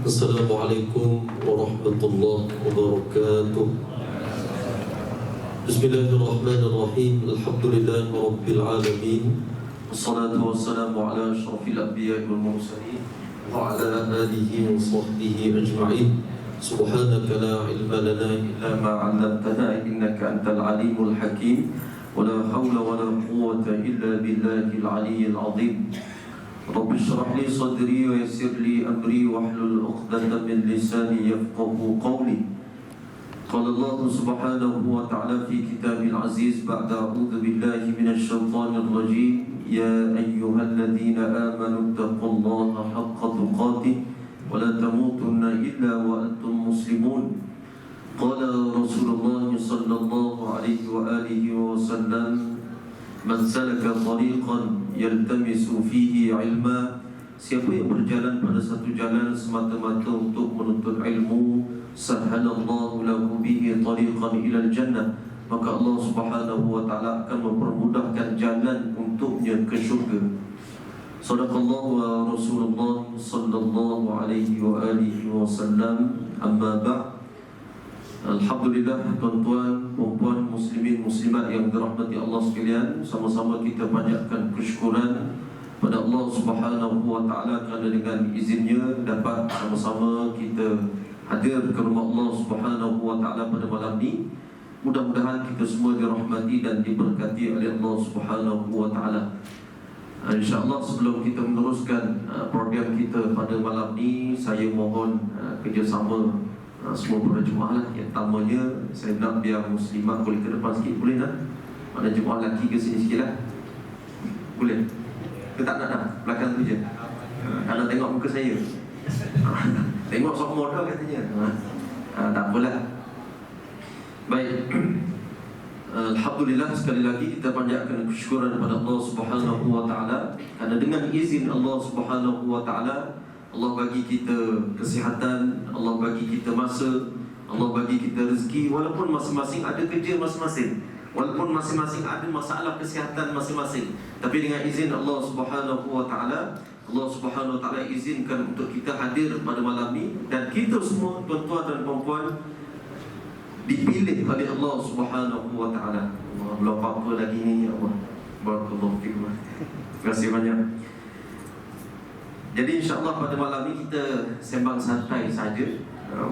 Assalamualaikum warahmatullahi wabarakatuh. Bismillahirrahmanirrahim. Alhamdulillahi rabbil alamin. Wassalatu wassalamu ala asyrafil anbiya'i wal mursalin wa ala alihi wa sahbihi ajma'in. Subhanaka la ilma lana illa ma 'allamtana innaka antal alimul hakim. Wa la hawla wa la quwwata illa billahil aliyyil 'azim. Rabbi shrah li sadri wa yassir li amri wahlul 'uqdatam min lisani yafqahu qawli. Qala Allah subhanahu wa ta'ala fi kitabil aziz ba'da a'udzu billahi minasy syaithanir rajim. Ya ayyuhalladzina amanu taqullaha haqqa tuqatih wa la tamutunna illa wa antum muslimun. Qala Rasulullah sallallahu alaihi wa alihi wa sallam, man salaka tariqan yaltamisu fihi ilma, siapa yang berjalan pada satu jalan semata-mata untuk menuntut ilmu, sahhalallahu lahu bihi tariqan ila jannah, maka Allah Subhanahu wa taala akan mempermudahkan jalan untuknya ke syurga. Shadaqallahu wa Rasulullah sallallahu alaihi wa alihi wasallam. Amma ba'd. Alhamdulillah, tuan-tuan, puan-puan, muslimin, muslimat yang dirahmati Allah sekalian, sama-sama kita panjatkan kesyukuran pada Allah Subhanahu wa taala kerana dengan izinnya dapat sama-sama kita hadir ke rumah Allah Subhanahu wa taala pada malam ni. Mudah-mudahan kita semua dirahmati dan diberkati oleh Allah Subhanahu wa taala. InsyaAllah sebelum kita meneruskan program kita pada malam ni, saya mohon kerjasama semua para jemaah lah. Yang pertamanya, saya nak biar muslimat boleh ke depan sikit, boleh tak? Mana jemaah lelaki ke sini sikit lah. Boleh? Ke tak nak dah? Belakang tu je. Kalau tengok muka saya tengok sok modal katanya. Tak apalah. Baik. Alhamdulillah, sekali lagi kita panjatkan kesyukuran kepada Allah Subhanahu wa taala kerana dengan izin Allah Subhanahu wa taala, Allah bagi kita kesihatan, Allah bagi kita masa, Allah bagi kita rezeki. Walaupun masing-masing ada kerja masing-masing, walaupun masing-masing ada masalah kesihatan masing-masing, tapi dengan izin Allah Subhanahu wa taala, Allah Subhanahu wa taala izinkan untuk kita hadir pada malam ni. Dan kita semua, tuan-tuan dan puan-puan, dipilih oleh Allah Subhanahu wa taala. Belum apa-apa lagi ni, ya Allah. Barakallahu fikum. Terima kasih banyak. Jadi insyaAllah pada malam ni kita sembang santai saja,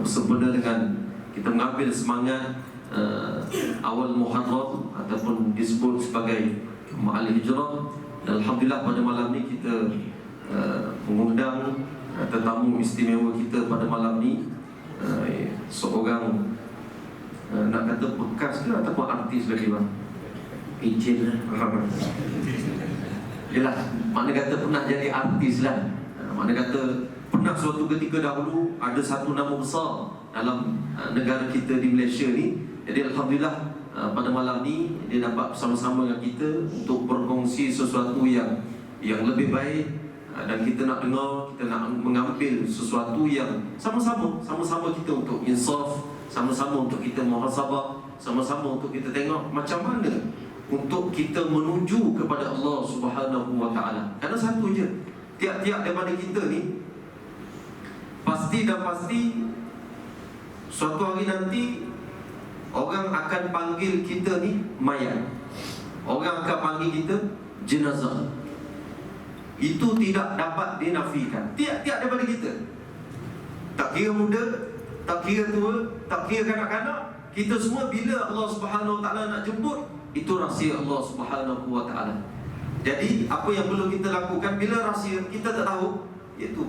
sempena dengan kita mengambil semangat awal Muharram ataupun disebut sebagai Ma'al Hijrah. Dan Alhamdulillah pada malam ni kita mengundang tetamu istimewa kita pada malam ni, seorang nak kata bekas ke ataupun artis lagi bang? Ijin lah. Yelah, makna kata pernah jadi artis lah. Mana kata pernah suatu ketika dahulu ada satu nama besar dalam negara kita di Malaysia ni. Jadi Alhamdulillah pada malam ni dia dapat bersama-sama dengan kita untuk berkongsi sesuatu yang lebih baik. Dan kita nak dengar, kita nak mengambil sesuatu yang sama-sama kita untuk insaf, sama-sama untuk kita muhasabah, sama-sama untuk kita tengok macam mana untuk kita menuju kepada Allah Subhanahu wa taala. Karena satu je, tiap-tiap daripada kita ni pasti suatu hari nanti orang akan panggil kita ni mayat, orang akan panggil kita jenazah. Itu tidak dapat dinafikan. Tiap-tiap daripada kita, tak kira muda, tak kira tua, tak kira kanak-kanak, kita semua bila Allah Subhanahu wa taala nak jemput, itu rahsia Allah Subhanahu wa taala. Jadi apa yang perlu kita lakukan bila rahsia kita tak tahu, iaitu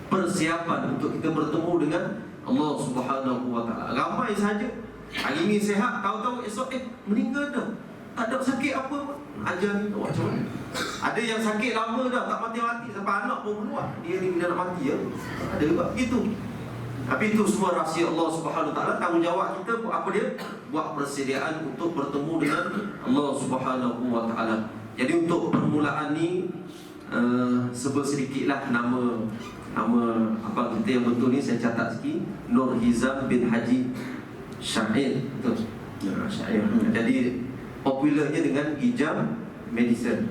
persiapan untuk kita bertemu dengan Allah Subhanahu wa taala. Ramai saja hari ini sihat, tahu-tahu esok meninggal dah. Tak ada sakit apa, ajar ni macam mana? Ada yang sakit lama dah, tak mati-mati sampai anak pun keluar. Dia ni bila nak mati ya. Ada juga gitu. Tapi itu semua rahsia Allah Subhanahu wa taala. Tanggungjawab kita buat apa dia? Buat persediaan untuk bertemu dengan Allah Subhanahu wa taala. Jadi untuk permulaan ni sebut sedikitlah nama apa kita yang betul ni, saya catat sikit. Nur Hizam bin Haji Syair. Betul. Syair. Jadi popularnya dengan Hijab Medicine.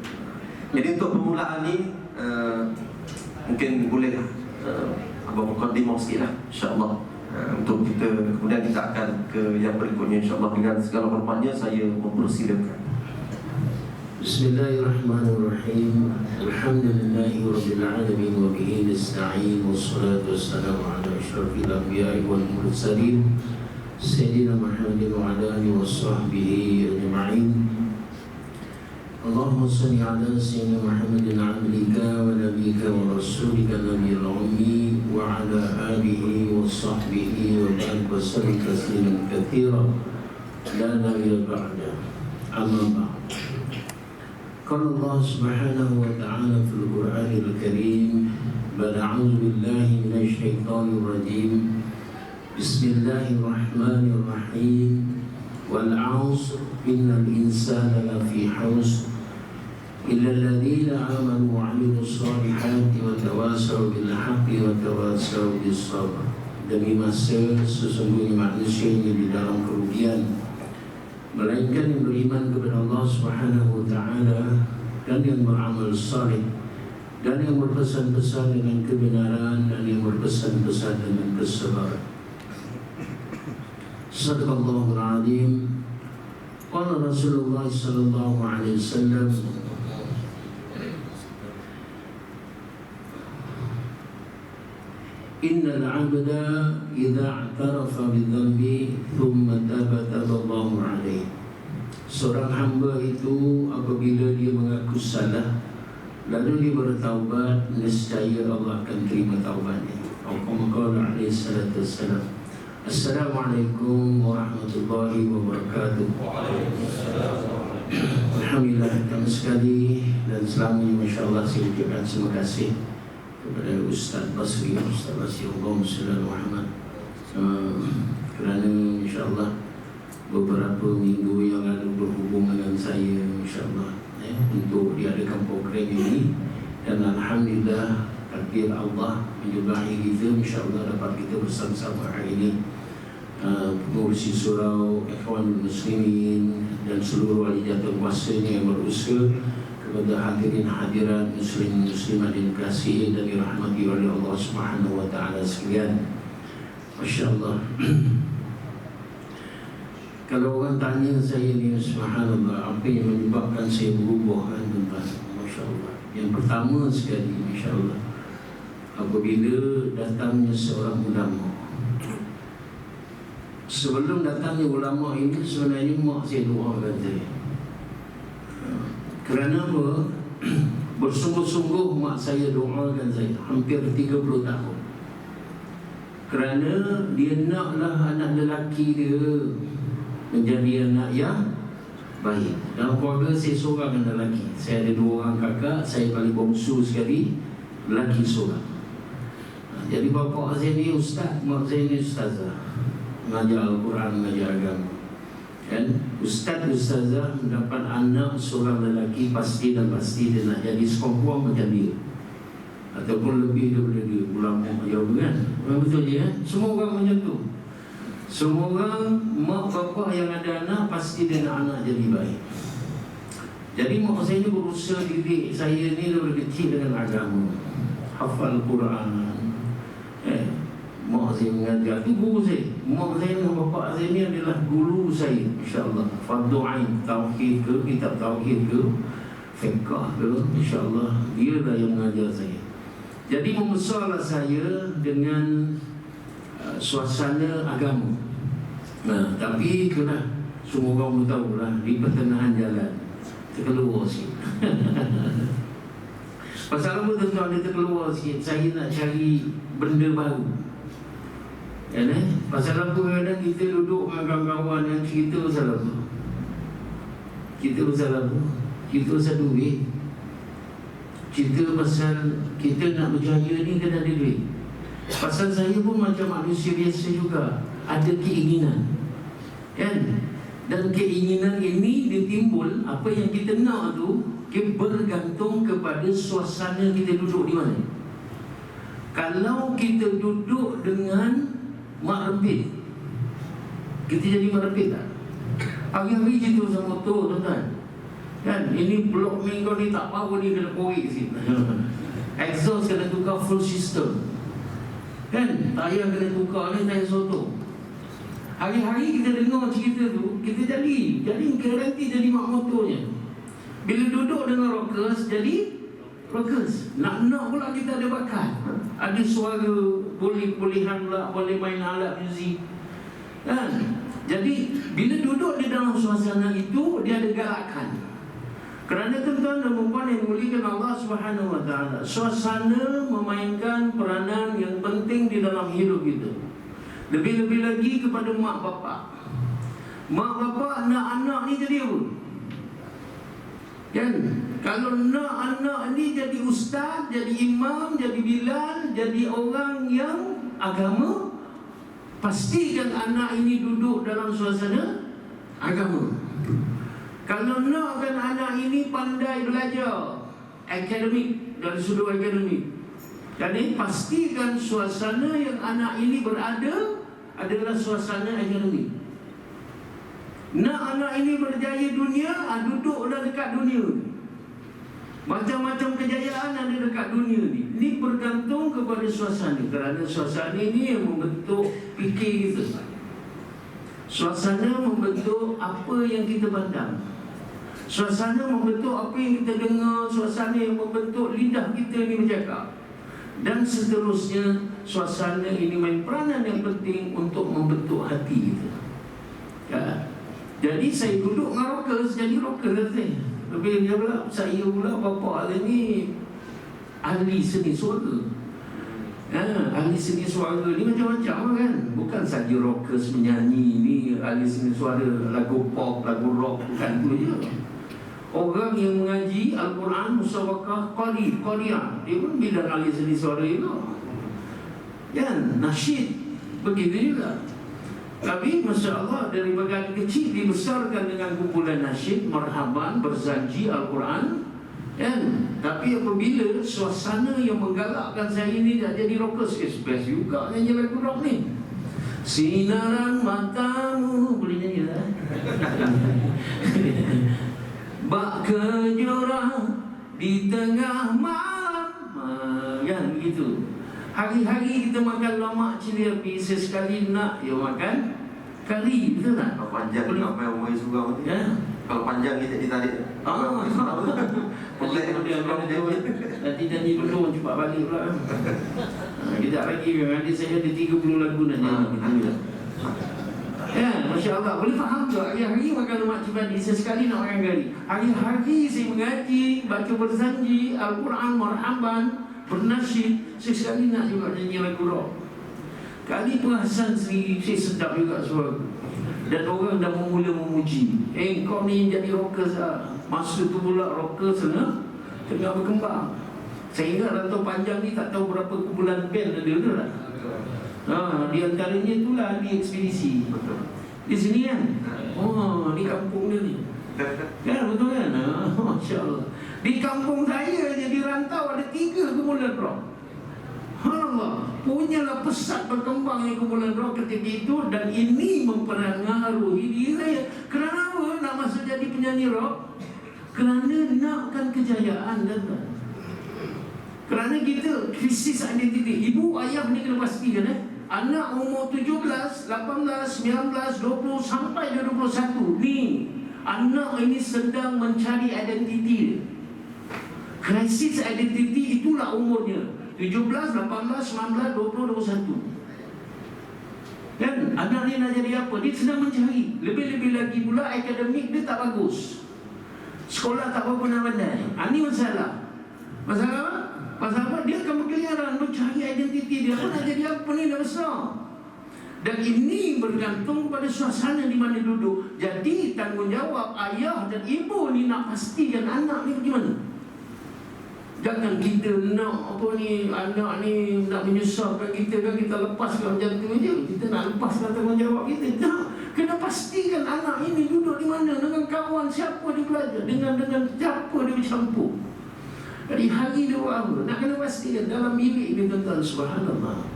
Jadi untuk permulaan ni mungkin boleh abang mukadimah sikit lah, insyaAllah. Untuk kita, kemudian kita akan ke yang berikutnya insyaAllah. Dengan segala hormatnya saya mempersilakan. Bismillahirrahmanirrahim. Alhamdulillahirabbil alamin wa bihi nasta'in wassalatu wassalamu ala asyrafil anbiya'i wal mursalin sayyidina Muhammadin wa ala alihi washabbihi ajma'in. Allahumma shalli ala sayyidina Muhammadin abdika wa nabiyyika wa rasulika nabiyil ummi wa ala alihi washabbihi wa barik wa sallim tasliman katsiran la nabiyya ba'da. Amma ba'd. Qala Allah subhanahu wa ta'ala fil Qur'anil Karim, a'udzu billahi minasy syaithanir rajim. Bismillahirrahmanirrahim. Wal 'asr innal insana lafi khusr illa alladziina aamanu wa 'amilus shalihati wa tawassaw bil haqqi wa tawassaw bis sabr. Demi masa sesungguhnya manusia ini di dalam kerugian, melainkan yang beriman kepada Allah Subhanahu wa ta'ala dan yang beramal saleh dan yang berpesan-pesan dengan kebenaran dan yang berpesan-pesan dengan kesabaran. Sadaqallahul azim. Qala Rasulullah sallallahu alaihi wasallam, innal 'abda idza i'tarafa bidzambi thumma taba Allahu alaihi. Seorang hamba itu apabila dia mengaku salah lalu dia bertaubat, nescaya Allah akan terima taubatnya. Qala alaihi salatu wassalam. Assalamualaikum warahmatullahi wabarakatuh. Alhamdulillah, pertama sekali dan selamanya masya-Allah saya ucapkan terima kasih kepada Ustaz Basri, Allahumma shalli ala Muhammad, kerana insya-Allah beberapa minggu yang lalu berhubung dengan saya insya-Allah untuk diadakan program ini, dan alhamdulillah takdir Allah menyertai kita, insya-Allah dapat kita bersama-sama hari ini, pengurusi surau, ikhwan muslimin dan seluruh ahli jatuh kuasanya yang berusaha, kepada hadirin hadirat muslim muslimat yang dikasihi dan dirahmati oleh Allah Subhanahu wa taala sekalian. Masya-Allah. Kalau orang tanya saya ni, subhanallah, apa yang menyebabkan saya berubah tuan-tuan? Masya-Allah. Yang pertama sekali, insya-Allah, apabila datangnya seorang ulama. Sebelum datangnya ulama ini sebenarnya mak saya doakan saya. Kerana apa? Bersungguh-sungguh mak saya doakan saya hampir 30 tahun. Kerana dia naklah anak lelaki dia menjadi anak yang baik. Dalam keluarga saya seorang anak lelaki. Saya ada 2 orang kakak, saya paling bongsu sekali, lelaki seorang. Jadi bapa saya ni ustaz, mak saya ni ustazah, mengajar Al-Quran, mengajar agama. Kan? Ustazah mendapat anak seorang lelaki, pasti dan pasti dia nak jadi sekumpulan macam dia, ataupun lebih daripada dia, ulama jauh kan? Betul je kan? Semua orang macam tu. Semua orang, mak bapa yang ada anak, pasti dia nak anak jadi baik. Jadi mak saya ni berusaha didik saya ni dari kecil dengan agama, hafal Quran. Mak saya mengajar, itu guru saya. Mak saya dan bapa saya ni adalah guru saya, insya-Allah. Fardu ain, tauhid ke, kitab tauhid ke, fiqh ke, insya-Allah dia lah yang mengajar saya. Jadi membesarlah saya dengan suasana agama. Tapi itulah, semua orang pun tahulah, di pertengahan jalan terkeluar sikit. Pasal apa tuan-tuan dia terkeluar sikit? Saya nak cari benda baru. Ya, pasal apa kadang kita duduk dengan kawan-kawan yang cerita pasal apa? Kita pasal apa? Kita pasal duit. Cerita pasal kita nak berjaya ni kena ada duit. Pasal saya pun macam manusia biasa juga, ada keinginan, kan? Dan keinginan ini ditimbul, apa yang kita nak tu bergantung kepada suasana kita duduk di mana. Kalau kita duduk dengan mak rempit, kita jadi mak rempit tak? Hari-hari je tu sama motor tuan-tuan, kan? Ini blok ni kau ni tak power ni, kena korek sikit. Exhaust kena tukar full system. Kan? Tayar kena tukar ni, tayar sotong. Hari-hari kita dengar cerita tu, kita jadi garanti jadi mak motornya. Bila duduk dengan rockers, jadi rockers. Nak pula kita ada bakat. Ada suara, bolehan pula, boleh main alat muzik. Kan? Jadi bila duduk di dalam suasana itu, dia ada galakan. Kerana tuan-tuan dan puan yang dimuliakan Allah Subhanahu Wa Taala, suasana memainkan peranan yang penting di dalam hidup kita. Lebih-lebih lagi kepada mak bapak. Mak bapak nak anak ni jadi apa? Kan? Kalau nak anak ni jadi ustaz, jadi imam, jadi bilal, jadi orang yang agama, pastikan anak ini duduk dalam suasana agama. Kalau nakkan anak ini pandai belajar akademik, dari sudut akademik, jadi pastikan suasana yang anak ini berada adalah suasana akademik. Nak anak ini berjaya dunia, duduklah dekat dunia. Macam-macam kejayaan ada dekat dunia ni. Ini bergantung kepada suasana. Kerana suasana ini yang membentuk fikir kita. Suasana membentuk apa yang kita pandang. Suasana membentuk apa yang kita dengar. Suasana yang membentuk lidah kita ni bercakap. Dan seterusnya, suasana ini main peranan yang penting untuk membentuk hati kita. Ya. Jadi saya duduk dengan rockers, jadi rockers saya. Lebih dia pula, saya pula bapa ni ahli seni suara. Ahli seni suara ni macam-macam kan. Bukan saja rockers menyanyi ni, ahli seni suara lagu pop, lagu rock, bukan tu je. Orang yang mengaji Al-Quran, musawakah, qari'ah, dia pun bidang ahli seni suara itu. Kan, nasyid, begitu juga. Tapi Masya Allah, dari bagian kecil dibesarkan dengan kumpulan nasyid, marhaban, berzanji Al-Quran. Kan? Tapi apabila suasana yang menggalakkan saya ini tak jadi rockers, best juga nyanyi lagu rock ni. Sinaran matamu, boleh nyanyi tak? Bak kejora di tengah malam, kan begitu. Hari-hari kita makan lemak cili api, sesekali nak ya makan kari, betul tak? Kalau panjang nak main umai surau tu. Ya. Kalau panjang kita ditarik. Nanti nyanyi dulu cepat balik pula. Kejap lagi nanti saya ada 30 lagu nak nyanyi. Ya, Masya Allah, boleh faham tak? Hari-hari makan lemak cili api, sesekali nak makan kari. Hari-hari saya mengaji, baca berzanji Al-Quran, marhaban, bernasyid, sesekali nak juga nyanyi lagu rock. Kali perasan sendiri, saya sedap juga suara. Dan orang dah mula memuji, kau ni jadi rockers lah. Masa tu pula rockers tengah berkembang. Saya ingat rantau panjang ni tak tahu berapa kumpulan band ada tu lah. Di antaranya itulah di ekspedisi. Di sini kan? Oh, di kampung dia ni. Kan, betul kan? Masya Allah. Di kampung saya jadi rantau ada 3 kumpulan rock. Allah, punyalah pesat berkembangnya kumpulan rock ketika itu. Dan ini mempengaruhi diri saya. Kenapa nak masuk jadi penyanyi rock? Kerana nakkan kejayaan dan kerana kita krisis identiti. Ibu ayah ni kena pastikan anak umur 17, 18, 19, 20 sampai 21 ni, anak ini sedang mencari identiti dia. Krisis identiti itulah umurnya 17, 18, 19, 20, 21. Kan? Anak ni nak jadi apa? Dia sedang mencari. Lebih-lebih lagi pula akademik dia tak bagus, sekolah tak berapa pandai. Ini masalah. Masalah apa? Masalah apa? Dia akan berkeliaran mencari identiti dia. Apa nak jadi apa ni dah besar. Dan ini bergantung pada suasana di mana duduk. Jadi tanggungjawab ayah dan ibu ni nak pastikan anak ni bagaimana. Jangan kita nak apa ni, anak ni nak menyusahkan kita kan, kita lepaskan macam tu je. Kita nak lepaskan tanggungjawab kita. Tak, kena pastikan anak ini duduk di mana, dengan kawan siapa dia belajar, dengan siapa dia bercampur. Jadi hari dia buat apa? Nak kena pastikan dalam bilik ni tuan-tuan, subhanallah.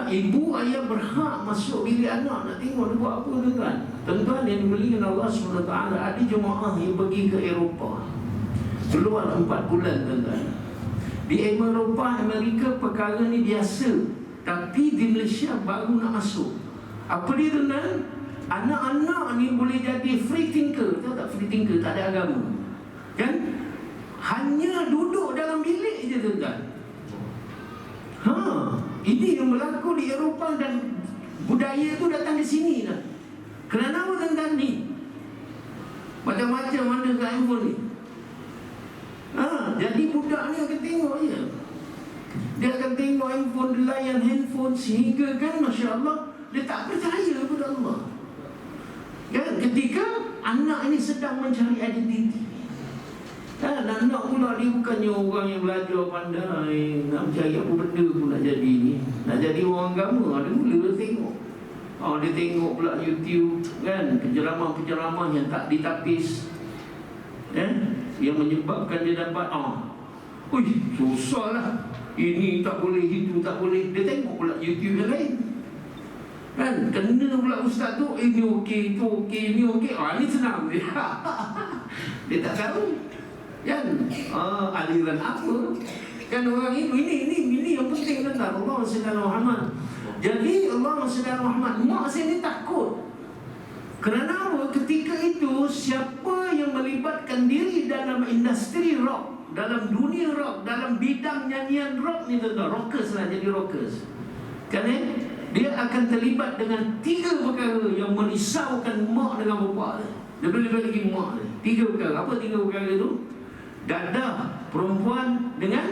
Ibu ayah berhak masuk bilik anak, nak tengok dia buat apa tuan-tuan. Tuan-tuan yang dimuliakan Allah SWT, ada jemaah yang pergi ke Eropah. Keluar 4 bulan tuan-tuan. Di Eropah, Amerika, perkara ni biasa. Tapi di Malaysia baru nak masuk. Apa dia tuan-tuan? Anak-anak ni boleh jadi free thinker. Tahu tak free thinker? Tak ada agama, kan? Hanya duduk dalam bilik je tuan-tuan. Ini yang berlaku di Eropah, dan budaya tu datang ke sini dah. Kerana apa tuan-tuan ni? Macam-macam ada kat handphone ni. Jadi budak ni akan tengok je. Dia akan tengok handphone, dia layan handphone, sehingga kan Masya Allah, dia tak percaya kepada Allah. Kan? Ketika anak ini sedang mencari identiti, anak pula dia bukannya orang yang belajar pandai, nak mencari apa benda pun nak jadi ni. Nak jadi orang agama, dia mula tengok. Dia tengok pula YouTube, kan, penceramah-penceramah yang tak ditapis, yang menyebabkan dia dapat susahlah, ini tak boleh, itu tak boleh. Dia tengok pula YouTube yang lain, kan, kena pula ustaz tu, ini okey, itu okey, ini okey. Ini senang dia. Dia tak tahu, kan, aliran apa, kan, orang itu. Ini yang penting, kan, Allah SWT Muhammad. Jadi Allah SWT Muhammad, mak saya ni takut. Kerana apa? Ketika itu, siapa yang melibatkan diri dalam industri rock, dalam dunia rock, dalam bidang nyanyian rock ni, rockers lah, jadi rockers, kan, dia akan terlibat dengan 3 perkara yang merisaukan mak dengan bapa dia. Dia boleh lagi mak dia. 3 perkara. Apa 3 perkara itu? Dadah perempuan dengan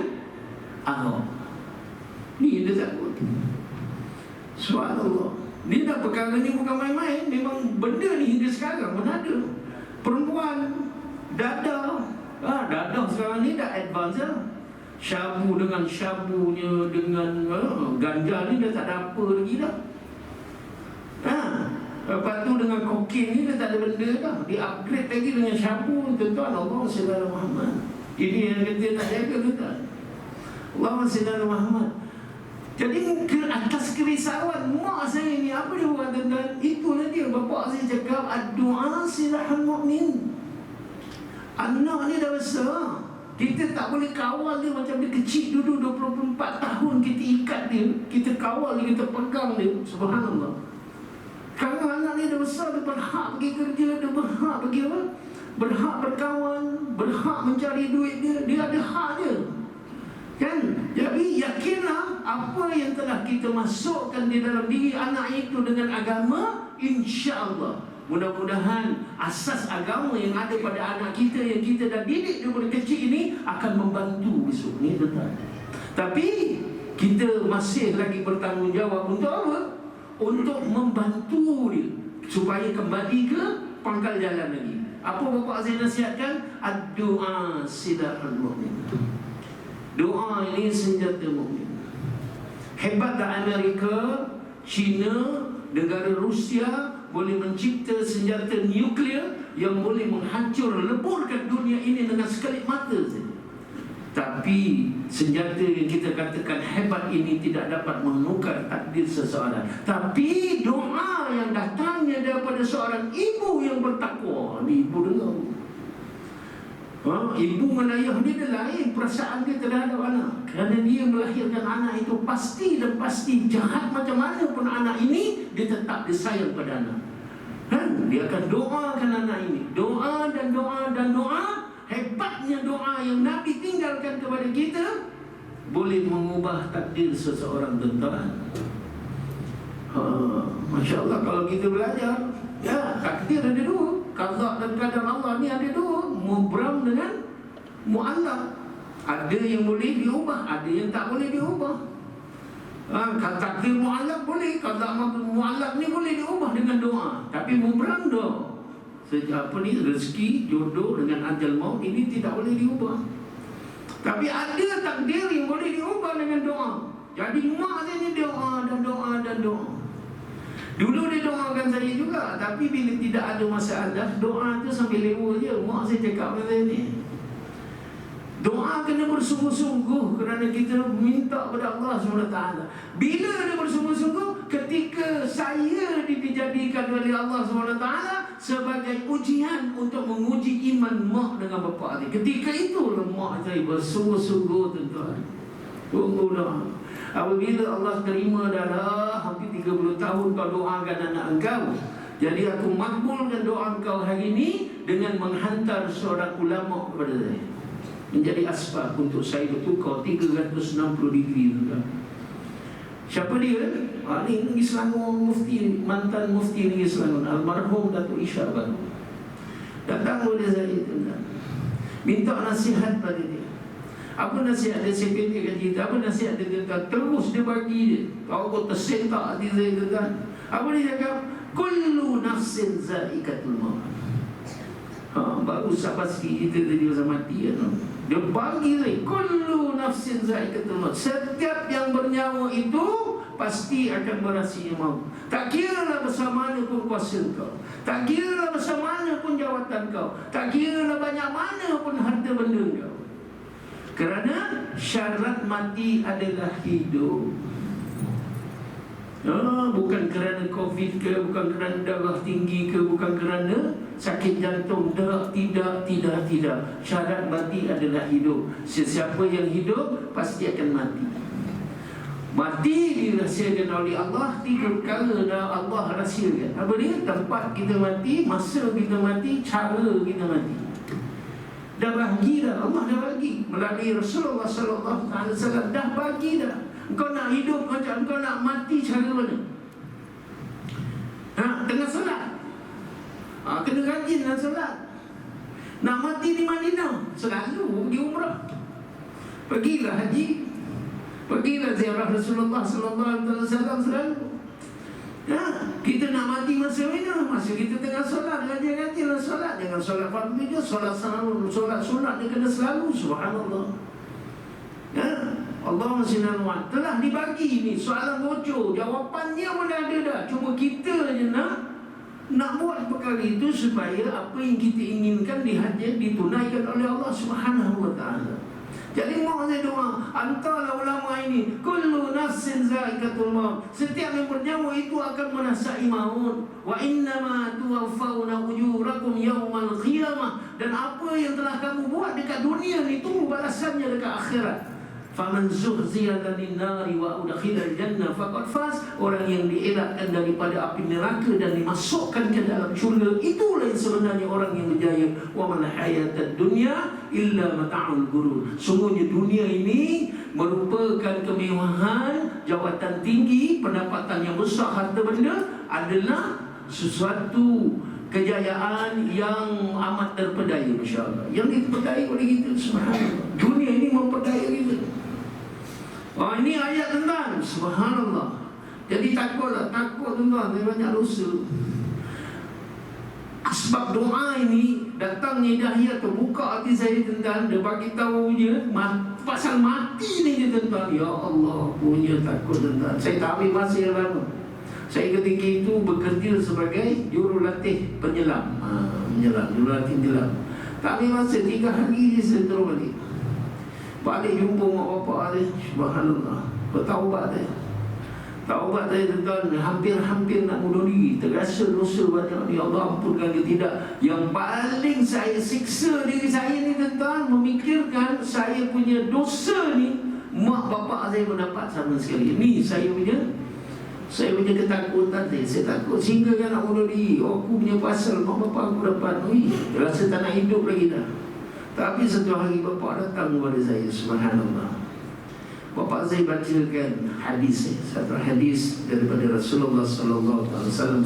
anak. Ni dia takut. Subhanallah. Ni dah perkara ni bukan main-main. Memang benda ni hingga sekarang pun ada. Perempuan, dadah. Dadah sekarang ni dah advance lah. Syabu dengan syabunya, dengan ganja ni dah tak ada apa lagi dah. Lepas tu dengan kokain ni dah tak ada benda dah. Di upgrade lagi dengan syabu. Tuan-tuan, Allah SWT Muhammad. Ini yang kita tak jaga, tuan-tuan. Allah SWT Muhammad. Jadi ke atas kerisauan mak saya ni, apa dia buat, tuan-tuan? Itulah dia, bapak saya cakap, ad-du'a silahul mu'min. Anak ni dah besar, kita tak boleh kawal dia macam dia kecil dulu 24 tahun. Kita ikat dia, kita kawal dia, kita pegang dia. Subhanallah. Kalau anak ni dah besar, dia berhak pergi kerja, dia berhak pergi apa? Berhak berkawan, berhak mencari duit dia. Dia ada hak dia, kan? Jadi yakinlah apa yang telah kita masukkan di dalam diri anak itu dengan agama, insya-Allah mudah-mudahan asas agama yang ada pada anak kita, yang kita dah didik daripada kecil ini, akan membantu besok ni, tuan-tuan. Tapi kita masih lagi bertanggungjawab untuk apa? Untuk membantu dia supaya kembali ke pangkal jalan lagi. Apa bapak saya nasihatkan? Ad-du'a silahul mu'min. Doa ini senjata mukmin. Hebat tak Amerika, China, negara Rusia boleh mencipta senjata nuklear yang boleh menghancur, leburkan dunia ini dengan sekelip mata saja. Tapi senjata yang kita katakan hebat ini tidak dapat menukar takdir seseorang. Tapi doa yang datangnya daripada seorang ibu yang bertakwa. Ni ibu dengar. Ibu dan ayah dia lain perasaan dia terhadap anak. Kerana dia melahirkan anak itu pasti dan pasti, jahat macam mana pun anak ini, dia tetap disayang pada anak. Dia akan doakan anak ini. Doa dan doa dan doa. Hebatnya doa yang Nabi tinggalkan kepada kita boleh mengubah takdir seseorang, tuan-tuan. Masya Allah, kalau kita belajar, ya, takdir ada 2. Qadha dan qadar Allah ni ada 2, mubram dengan mu'allaq. Ada yang boleh diubah, ada yang tak boleh diubah. Takdir mu'allaq boleh, qadha mu'allaq ni boleh diubah dengan doa. Tapi mubram doa, rezeki, jodoh dengan ajal maut ini tidak boleh diubah. Tapi ada takdir yang boleh diubah dengan doa. Jadi mak saya ni doa dan doa dan doa. Dulu dia doakan saya juga, tapi bila tidak ada masalah, doa tu sambil lewa je. Mak saya cakap dengan saya ni, doa kena bersungguh-sungguh kerana kita minta kepada Allah SWT. Bila dia bersungguh-sungguh? Ketika saya dijadikan oleh Allah SWT sebagai ujian untuk menguji iman mak dengan bapa dia. Ketika itu mak saya bersungguh-sungguh, tuan-tuan. Tunggu doa. Apabila Allah terima dah hampir 30 tahun kau doakan anak engkau, jadi aku makbulkan doa engkau hari ini dengan menghantar seorang ulama kepada saya, menjadi asbab untuk saya bertukar 360 degree juga. Siapa dia? Ini Negeri Selangor, mufti, mantan mufti Negeri Selangor, almarhum Datuk Isya Baru. Datang oleh saya itu, minta nasihat pada dia. Apa nasihat dia? Saya pendekkan cerita. Apa nasihat dia? Terus dia bagi dia. Tahu kau tersentak hati saya kan? Apa dia cakap? Kullu nafsin za'iqatul maut. Baru sahabat sikit kita tadi masa mati kan? Dia bagi saya, kullu nafsin za'iqatul maut. Setiap yang bernyawa itu pasti akan merasai maut. Tak kiralah bersama mana pun kuasa kau, tak kiralah bersama mana pun jawatan kau, tak kiralah banyak mana pun harta benda kau. Kerana syarat mati adalah hidup. Bukan kerana COVID ke, bukan kerana darah tinggi ke, bukan kerana sakit jantung. Tidak. Syarat mati adalah hidup. Sesiapa yang hidup pasti akan mati. Mati dirahsiakan oleh Allah. 3 perkara dah Allah rahsiakan. Apa dia? Tempat kita mati, masa kita mati, cara kita mati. Dah bagi dah, Allah dah bagi melalui Rasulullah sallallahu alaihi wasallam, dah bagi dah. Engkau nak hidup macam engkau nak mati cara mana? Tengah solat. Kena rajin dalam solat. Nak mati di Madinah, selalu di umrah. Pergilah haji, pergilah ziarah Rasulullah sallallahu alaihi wasallam selalu. Kita nak mati masa mana? Masa kita tengah solat. Rajin-rajinlah solat. Jangan solat fardu je, solat selalu, solat sunat dia kena selalu. Subhanallah. Allah SWT telah dibagi ni soalan bocor, jawapannya pun ada dah. Cuma kita je nak buat perkara itu supaya apa yang kita inginkan ditunaikan oleh Allah SWT. Jadi mohon saya doa, antara ulama ini, kullu nafsin za'iqatul maut. Setiap yang bernyawa itu akan merasai maut. Wa innama tuwaffawna ujurakum yawmal qiyamah. Dan apa yang telah kamu buat dekat dunia ni, tunggu balasannya dekat akhirat. Faman zuhziya 'anil nari wa udkhilal jannah faqad faz. Orang yang dielakkan daripada api neraka dan dimasukkan ke dalam syurga, itulah yang sebenarnya orang yang berjaya. Wa mal hayatad dunya illa mata'ul ghurur. Sungguhnya dunia ini merupakan kemewahan, jawatan tinggi, pendapatan yang besar, harta benda adalah sesuatu kejayaan yang amat terpedaya, masya-Allah. Yang dipedaya oleh kita, subhanallah. Dunia ini mempedaya kita. Ini ayat tentang subhanallah. Jadi takut tuan-tuan, saya banyak dosa. Sebab doa ini datangnya hidayah, terbuka hati saya tentang. Dia bagi tahu je pasal mati ni je tentang. Ya Allah, punya takut tentang. Saya tak ambil masa yang lama. Saya ketika itu bekerja sebagai jurulatih penyelam. Jurulatih penyelam. Tak ambil masa, 3 hari je saya terus balik. Balik jumpa mak bapak dia, subhanallah. Bertaubat dia. Taubat saya tentang hampir nak bunuh diri. Terasa dosa banyak ni, Allah ampunkan ke tidak. Yang paling saya siksa diri saya ni tentang memikirkan saya punya dosa ni, mak bapak saya mendapat sama sekali. Ni saya punya ketakutan saya takut sehingga kan nak bunuh diri. Aku punya pasal mak bapak aku dapat, rasa tak nak hidup lagi dah. Tapi satu hari bapak datang kepada saya, subhanallah. Bapak saya bacakan hadis, satu hadis daripada Rasulullah sallallahu alaihi wasallam.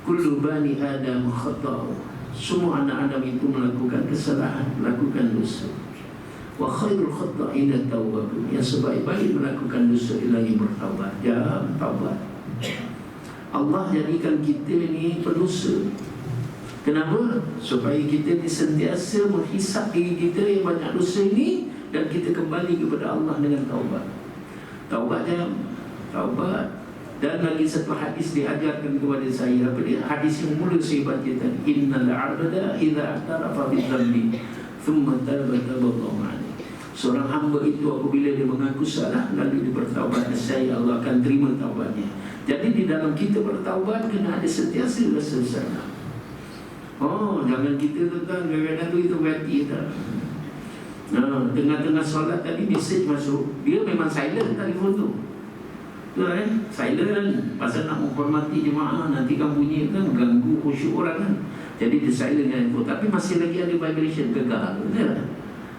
Kullu bani Adam khata'u. Semua anak Adam itu melakukan kesalahan, melakukan dosa. Wa khairul khata'ina tawwabun. Yang sebaik-baik melakukan dosa ialah yang bertaubat. Jangan taubat. Allah jadikan kita ni pendosa. Kenapa? Supaya kita sentiasa menghisap diri kita yang banyak dosa ini, dan kita kembali kepada Allah dengan taubat. Taubat. Dan lagi satu hadis diajarkan kepada saya. Apa dia? Hadis yang mula saya baca tadi. Innal 'abda idza i'tarafa bi-dhanbi thumma taba Allahu 'alaihi. Seorang hamba itu apabila dia mengaku salah lalu dia bertaubat, saya Allah akan terima taubatnya. Jadi di dalam kita bertaubat kena ada sentiasa rasa bersalah. Jangan kita tentang kadang-kadang tu kita berhati tak. Tengah-tengah solat tadi mesej masuk. Dia memang silent telefon tu. Silent. Pasal nak menghormati jemaah, nanti kan bunyi kan ganggu khusyuk orang kan. Jadi dia silent telefon. Tapi masih lagi ada vibration, gegar.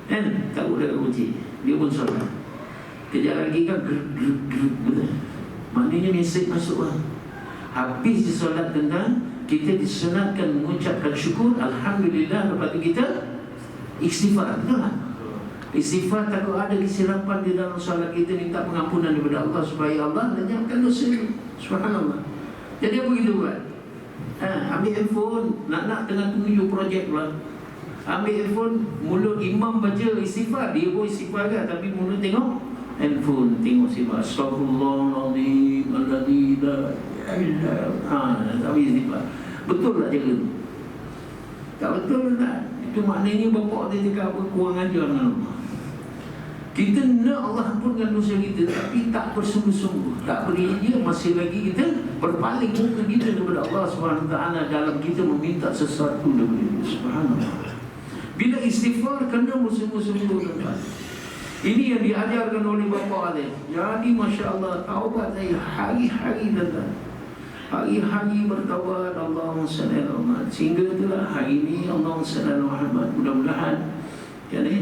Kan? Tahu dah kunci. Dia pun solat. Kejap lagi kan geruk. Maknanya mesej masuk lah. Habis di solat tentang kita disunatkan mengucapkan syukur alhamdulillah, lepas tu kita istighfar. Betul tak? Istighfar takut ada kesilapan di dalam solat kita, minta pengampunan daripada Allah supaya Allah lenyapkan dosa. Subhanallah. Jadi apa kita buat? Ambil handphone, nak tengah tunjuk projek pula. Ambil handphone, mulut imam baca istighfar, dia pun istighfar kan, tapi mulut tengok handphone, tengok istighfar. Astaghfirullahaladzim alladzi la ilaha tapi istighfar. Betul tak jaga tu? Tak betul tak? Itu maknanya bapak dia cakap apa, kurang ajar dengan Allah. Kita nak Allah ampunkan dosa kita, tapi tak bersungguh-sungguh, tak beri dia, masih lagi kita berpaling muka kita kepada Allah SWT dalam kita meminta sesuatu daripada dia. Subhanallah. Bila istighfar kena bersungguh-sungguh. Ini yang diajarkan oleh bapa dia. Jadi Masya Allah, taubat saya hari-hari datang, hari-hari bertaubat. Allahumma salli ala Muhammad. Sehingga itulah hari ini Allahumma salli ala Muhammad. Mudah-mudahan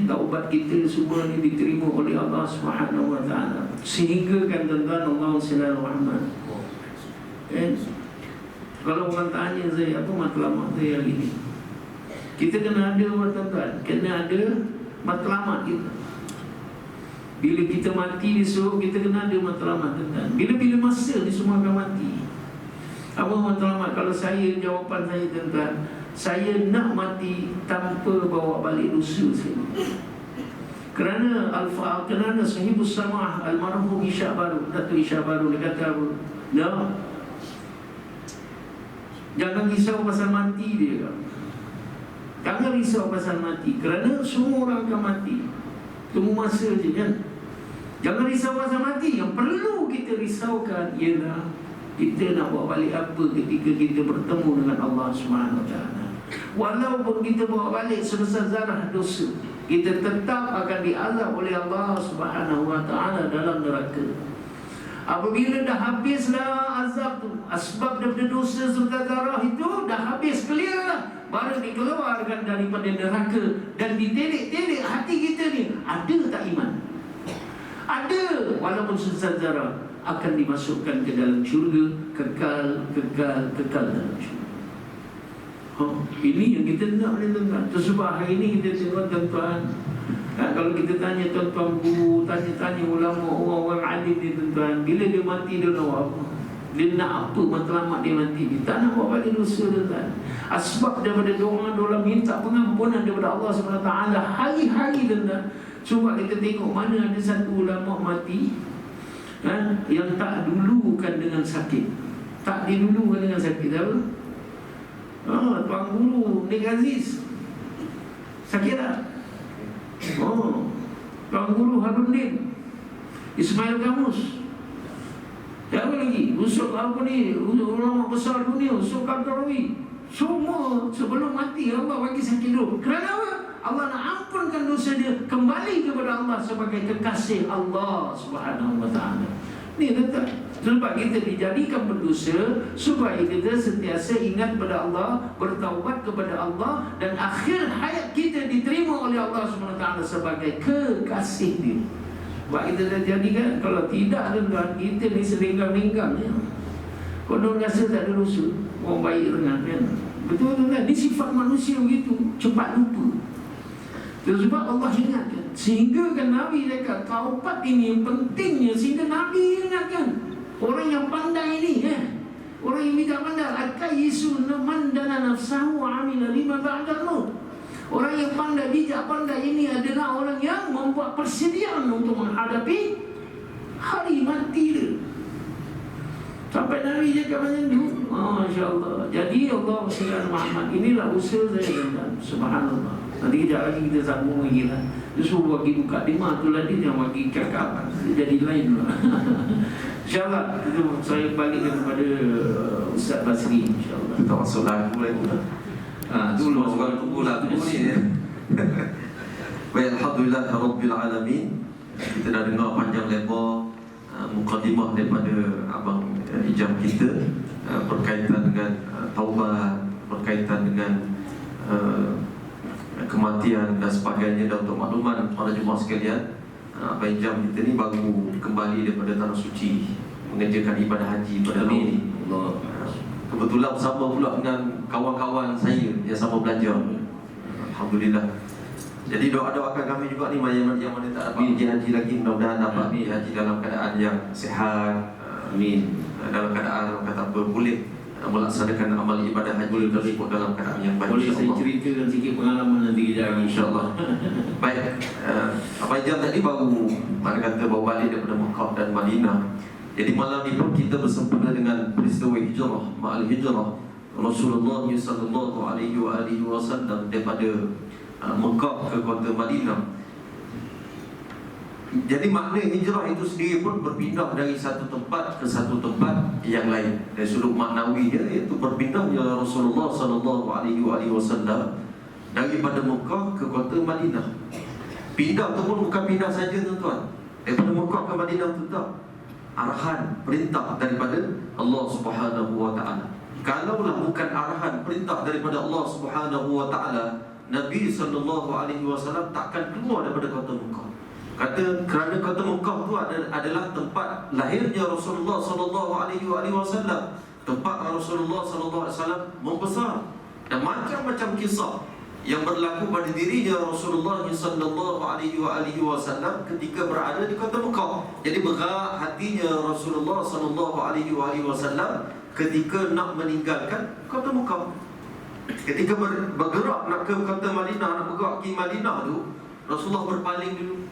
taubat kita semua ni diterima oleh Allah Subhanahu wa taala. Sehingga kan tuan-tuan, Allahumma salli ala Muhammad. Kalau orang tanya saya apa matlamat saya hari ini, kita kena ada tuan-tuan, kena ada matlamat kita. Bila kita mati besok, kita kena ada matlamat tuan-tuan. Bila-bila masa ni semua akan mati. Apa matlamat? Kalau saya, jawapan saya tuan-tuan, saya nak mati tanpa bawa balik dosa saya. Kerana kerana Sahibus Samah almarhum Isyak Baru, Datuk Isyak Baru, dia kata apa? Jangan risau pasal mati dia. Jangan risau pasal mati, kerana semua orang akan mati. Tunggu masa je kan. Jangan risau pasal mati. Yang perlu kita risaukan ialah kita nak bawa balik apa ketika kita bertemu dengan Allah SWT. Walaupun kita bawa balik sebesar zarah dosa, kita tetap akan diazab oleh Allah SWT dalam neraka. Apabila dah habislah azab tu, asbab daripada dosa sebesar zarah itu dah habis, clear lah, baru dikeluarkan daripada neraka dan ditelik-telik hati kita ni. Ada tak iman? Ada, walaupun sebesar zarah, akan dimasukkan ke dalam syurga, kekal dalam syurga. Ini yang kita nak ni tuan-tuan. Sebab hari ini kita tengok tuan-tuan, kalau kita tanya tuan-tuan guru, tanya-tanya ulama, orang-orang alim ni tuan-tuan, bila dia mati dia nak apa? Dia nak apa matlamat dia mati? Dia tak nak buat balik dosa tuan-tuan. Asbab daripada doa-doa minta pengampunan daripada Allah SWT hari-hari tuan-tuan. Sebab kita tengok mana ada satu ulama mati yang tak dulukan dengan sakit. Tak didulukan dengan sakit apa? Tuan Guru Nik Aziz sakit tak? Tuan Guru Harun Din, Ismail Kamus, siapa lagi? Usuk apa ni? Ulama besar dunia, Usuk Qaradawi. Semua sebelum mati Allah bagi sakit dulu. Kerana apa? Allah nak ampunkan dosa dia, kembali kepada Allah sebagai kekasih Allah Subhanahu wa taala. Ni tetap sebab kita dijadikan berdosa supaya kita sentiasa ingat kepada Allah, bertaubat kepada Allah, dan akhir hayat kita diterima oleh Allah SWT sebagai kekasih dia. Sebab kita dah jadikan, kalau tidak tuan-tuan, kita ni selingkang-lingkang ya. Konon rasa tak ada dosa, orang baik dengan kan. Betul tuan-tuan, ni sifat manusia begitu, cepat lupa. Sebab Allah ingatkan, sehingga kan Nabi cakap taubat ini yang pentingnya, sehingga Nabi ingatkan orang yang pandai ini orang yang bijak pandai, akayisu man dana nafsahu amila lima ba'dal maut. Orang yang pandai, bijak pandai ini adalah orang yang membuat persediaan untuk menghadapi hari mati dia. Sampai Nabi cakap macam tu. Masya Allah. Jadi Allah SWT Muhammad, inilah usaha saya dan subhanallah. Nanti kejap lagi kita sambung lagi lah. Dia suruh bagi buka lima tu lah, dia jangan bagi kakak. Jadi lain lah. InsyaAllah itu saya balik kepada Ustaz Basri, insyaAllah. Kita masuk lagu lagi. Dulu orang tunggu lagu ni. Baik, alhamdulillah rabbil alamin. Kita dah dengar panjang lebar mukadimah daripada abang Ijam kita berkaitan dengan taubat, berkaitan dengan kematian dan sebagainya. Dan untuk makluman para jemaah sekalian, abang Ijam kita ni baru kembali daripada tanah suci mengerjakan ibadah haji pada tahun ini. Kebetulan bersama pula dengan kawan-kawan saya yang sama belajar. Alhamdulillah. Jadi doa-doakan kami juga ni yang mana tak dapat pergi haji lagi, mudah-mudahan dapat pergi haji dalam keadaan yang sihat. Amin. Dalam keadaan kata apa boleh melaksanakan amal ibadah haji tersebut dalam keadaan yang baik. Boleh saya ceritakan sikit pengalaman nanti kita insya-Allah. Baik, Abang Ijam tadi baru mana kata baru balik daripada Mekah dan Madinah. Jadi malam ni pun kita bersempena dengan peristiwa hijrah, ma'al hijrah Rasulullah sallallahu alaihi wasallam daripada Mekah ke kota Madinah. Jadi makna hijrah itu sendiri pun berpindah dari satu tempat ke satu tempat yang lain. Dari sudut maknawi dia, iaitu berpindahnya Rasulullah sallallahu alaihi wasallam daripada Mekah ke kota Madinah. Pindah tu pun bukan pindah saja tuan-tuan. Daripada Mekah ke Madinah tu tak. Arahan, perintah daripada Allah Subhanahu wa taala. Kalaulah bukan arahan, perintah daripada Allah Subhanahu wa taala, Nabi sallallahu alaihi wasallam takkan keluar daripada kota Mekah. Kerana kota Mekah tu adalah tempat lahirnya Rasulullah sallallahu alaihi wasallam, tempat Rasulullah sallallahu alaihi wasallam membesar, dan macam-macam kisah yang berlaku pada dirinya Rasulullah sallallahu alaihi wasallam ketika berada di kota Mekah. Jadi berat hatinya Rasulullah sallallahu alaihi wasallam ketika nak meninggalkan kota Mekah. Ketika bergerak nak ke kota Madinah, nak bergerak ke Madinah tu, Rasulullah berpaling dulu.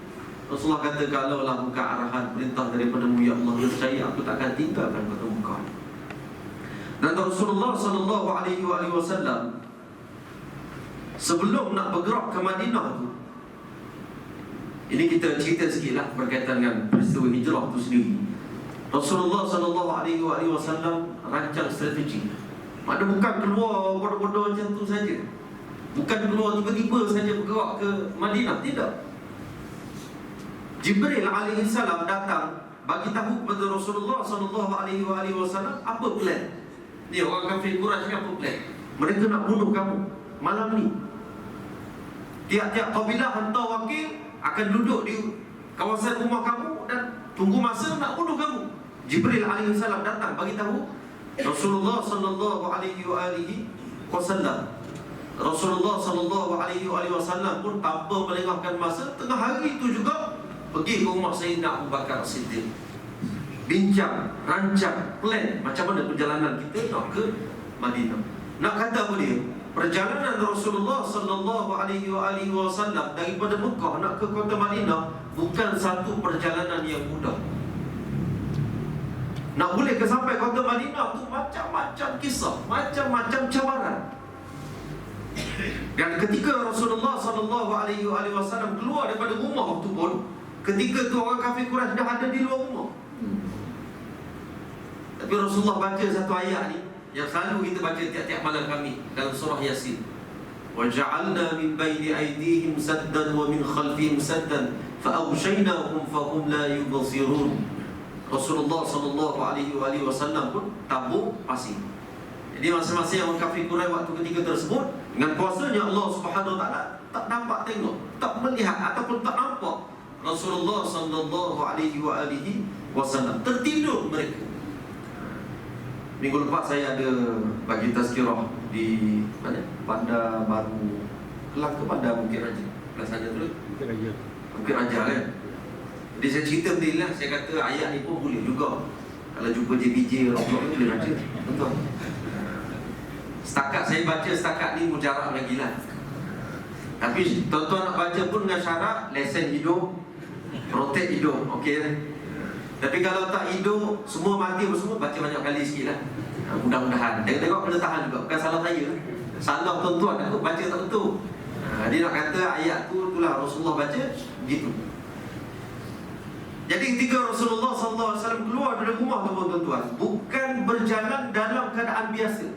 Rasulullah kata, kalaulah bukan arahan perintah daripada-Mu ya Allah, nescaya aku takkan tinggalkan kota Mekah. Dan Rasulullah sallallahu alaihi wasallam sebelum nak bergerak ke Madinah tu, ini kita cerita sikit lah berkaitan dengan peristiwa hijrah tu sendiri. Rasulullah sallallahu alaihi wasallam rancang strategi. Mana bukan keluar bodoh-bodoh macam tu saja. Bukan keluar tiba-tiba saja bergerak ke Madinah, tidak. Jibril alaihi salam datang bagi tahu kepada Rasulullah sallallahu alaihi wasallam apa plan. Ni orang kafir Quraisy ni apa plan? Mereka nak bunuh kamu malam ni. Tiap-tiap kabilah hantar wakil akan duduk di kawasan rumah kamu dan tunggu masa nak bunuh kamu. Jibril alaihi salam datang bagi tahu Rasulullah sallallahu alaihi wasallam. Rasulullah sallallahu alaihi wasallam pun tanpa melengahkan masa, tengah hari itu juga pergi ke rumah Sayyidina Abu Bakar Siddiq. Bincang, rancang, plan macam mana perjalanan kita nak ke Madinah. Nak kata apa dia? Perjalanan Rasulullah sallallahu alaihi wasallam daripada Mekah nak ke kota Madinah bukan satu perjalanan yang mudah. Nak boleh ke sampai kota Madinah tu macam-macam kisah, macam-macam cabaran. Dan ketika Rasulullah sallallahu alaihi wasallam keluar daripada rumah tu pun, ketika tu orang kafir Quraisy dah ada di luar rumah. Tapi Rasulullah baca satu ayat ni yang selalu kita baca tiap-tiap malam kami dalam surah Yasin. Wa ja'alna min baini aydihim saddan wa min khalfihim saddan fa aghshaynahum fa hum la yubsirun. Rasulullah sallallahu alaihi wasallam pun tabur pasir. Jadi masing-masing orang kafir Quraisy waktu ketika tersebut, dengan kuasanya Allah Subhanahu wa taala, tak dapat tengok, tak melihat ataupun tak nampak Rasulullah sallallahu alaihi wasallam. Tertidur mereka. Minggu lepas saya ada bagi tazkirah di mana? Bandar Baru Kelang ke Bandar Bukit Raja. Biasanya tu Bukit Raja. Bukit Raja kan. Jadi saya cerita tadi lah, saya kata ayat ni pun boleh juga kalau jumpa JPJ Rasulullah ni boleh baca. Betul. Setakat saya baca setakat ni mujarab lagi lah. Tapi tuan-tuan nak baca pun dengan syarat lesen hidup, rotate hidup, okey. Tapi kalau tak hidup, semua mati semua, baca banyak kali sikit lah. Mudah-mudahan. Tengok kena tahan juga, bukan salah saya. Salah tuan-tuan, aku baca tak betul. Dia nak kata ayat tu, itulah Rasulullah baca begitu. Jadi ketika Rasulullah SAW keluar dari rumah tu tuan-tuan, bukan berjalan dalam keadaan biasa.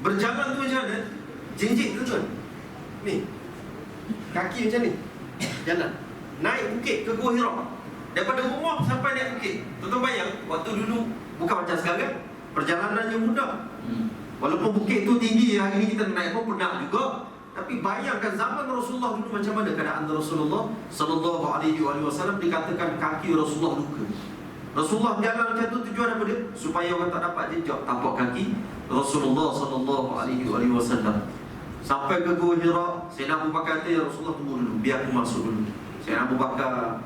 Berjalan tu macam mana? Jinjit tu tuan. Ni. Kaki macam ni, jalan naik bukit ke Gua Hira. Daripada rumah sampai naik bukit. Tuan-tuan bayang, waktu dulu bukan macam sekarang, perjalanannya mudah. Walaupun bukit tu tinggi, hari ni kita naik pun penat juga. Tapi bayangkan zaman Rasulullah dulu macam mana keadaan Rasulullah sallallahu alaihi wasallam. Dikatakan kaki Rasulullah luka. Rasulullah jalan macam tu tujuan apa dia? Supaya orang tak dapat jejak tapak kaki Rasulullah sallallahu alaihi wasallam. Sampai ke Gua Hira, Sayyidina Abu Bakar kata, ya Rasulullah tunggu dulu, biar aku masuk dulu. Sayyidina Abu Bakar